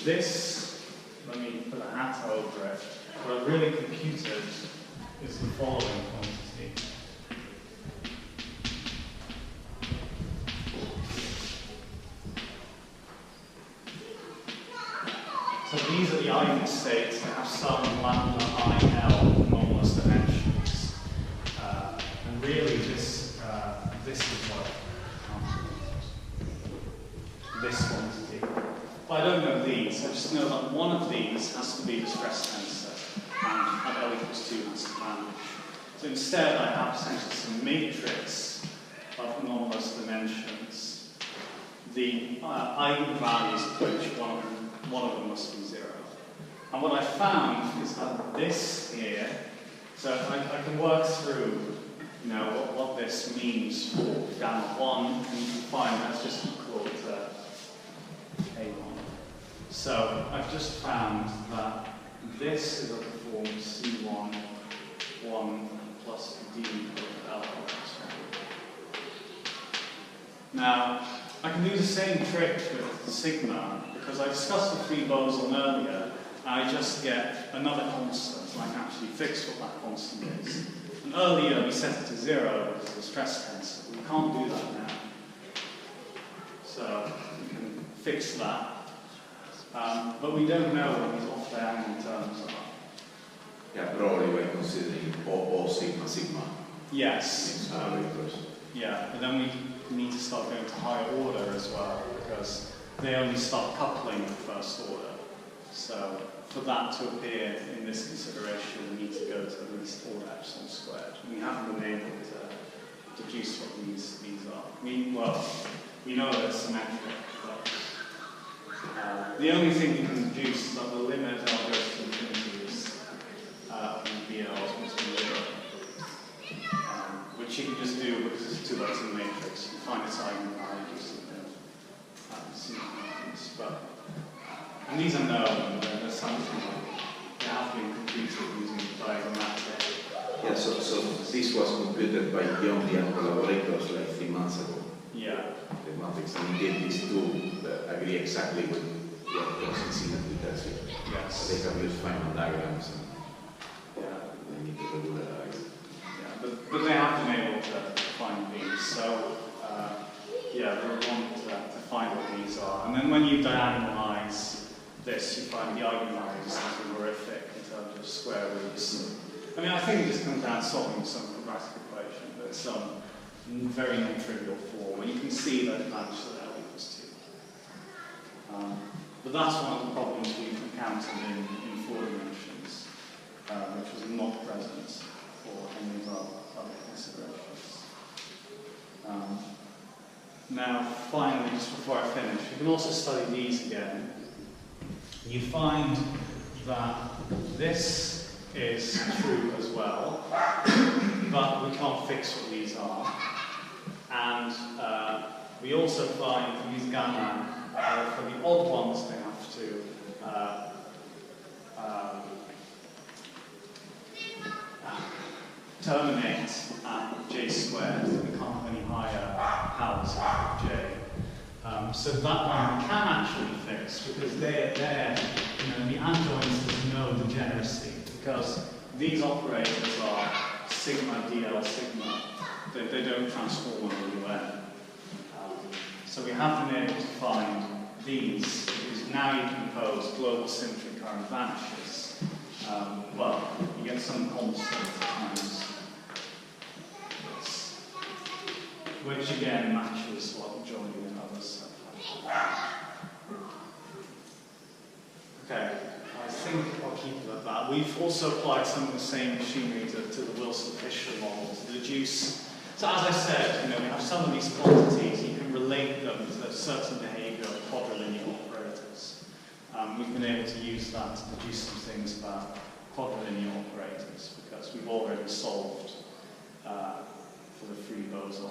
this, let me put a hat over it. What I've really computed is the following quantity. So these are the eigenstates that have some lambda IL anomalous dimensions. And really this is what this quantity. But I don't know these, I just know that one of these has to be the stress tensor, and at L equals 2 has to vanish. So instead I have essentially some matrix of anomalous dimensions. The eigenvalues of which one of them must be 0. And what I found is that this here, so I can work through, what this means for gamma 1, and you can find that's just equal to A1. So I've just found that this is of the form C1 1 plus D of L. Now, I can do the same trick with sigma, because I discussed the free boson earlier, and I just get another constant, and I can actually fix what that constant is. And earlier we set it to 0 as the stress tensor. We can't do that now. So we can fix that. But we don't know what these off-diagonal terms are. Yeah, probably we're considering O sigma sigma. Yes. Vectors. Yeah, but then we need to start going to higher order as well, because they only start coupling the first order. So for that to appear in this consideration, we need to go to at least order epsilon squared. We haven't been able to deduce what these are. We know that it's symmetric, but the only thing we can deduce is that the limit L goes to infinity is BL equals to 0. Which you can just do because it's a 2x2 matrix. You find its eigenvalues and these are known, there's something like they have been computed using diagrammatic. Yeah, so this was computed by Young and collaborators like 3 months ago. Yeah. The matrix, and he did these two agree exactly with what was in symmetry tells you. Yes. So they have used Feynman diagrams and they need to regularize. Yeah, but they have been able to find these. So they want to find what these are. And then when you diagonalize this, you find the eigenvalues are horrific in terms of square roots. I mean, I think it just comes down to solving some quadratic equation, but it's some very non-trivial form, and you can see that it vanishes at L equals 2. But that's one of the problems we've encountered in 4 dimensions, which was not present for any of our other considerations. Now, finally, just before I finish, you can also study these again. You find that this is true as well, but we can't fix what these are. And we also find for these gamma, for the odd ones, they have to terminate at j squared. We can't have any higher powers of j. So that one we can actually fix because they're the adjoints there's no degeneracy because these operators are sigma dl sigma. They don't transform over UN. So we have been able to find these because now you can pose global symmetry current vanishes. Well, you get some constant times this, which again matches what Johnny and others have. Okay. We've also applied some of the same machinery to the Wilson-Fisher model to deduce. So as I said, we have some of these quantities, you can relate them to a certain behavior of quadrilinear operators. We've been able to use that to deduce some things about quadrilinear operators because we've already solved for the free boson.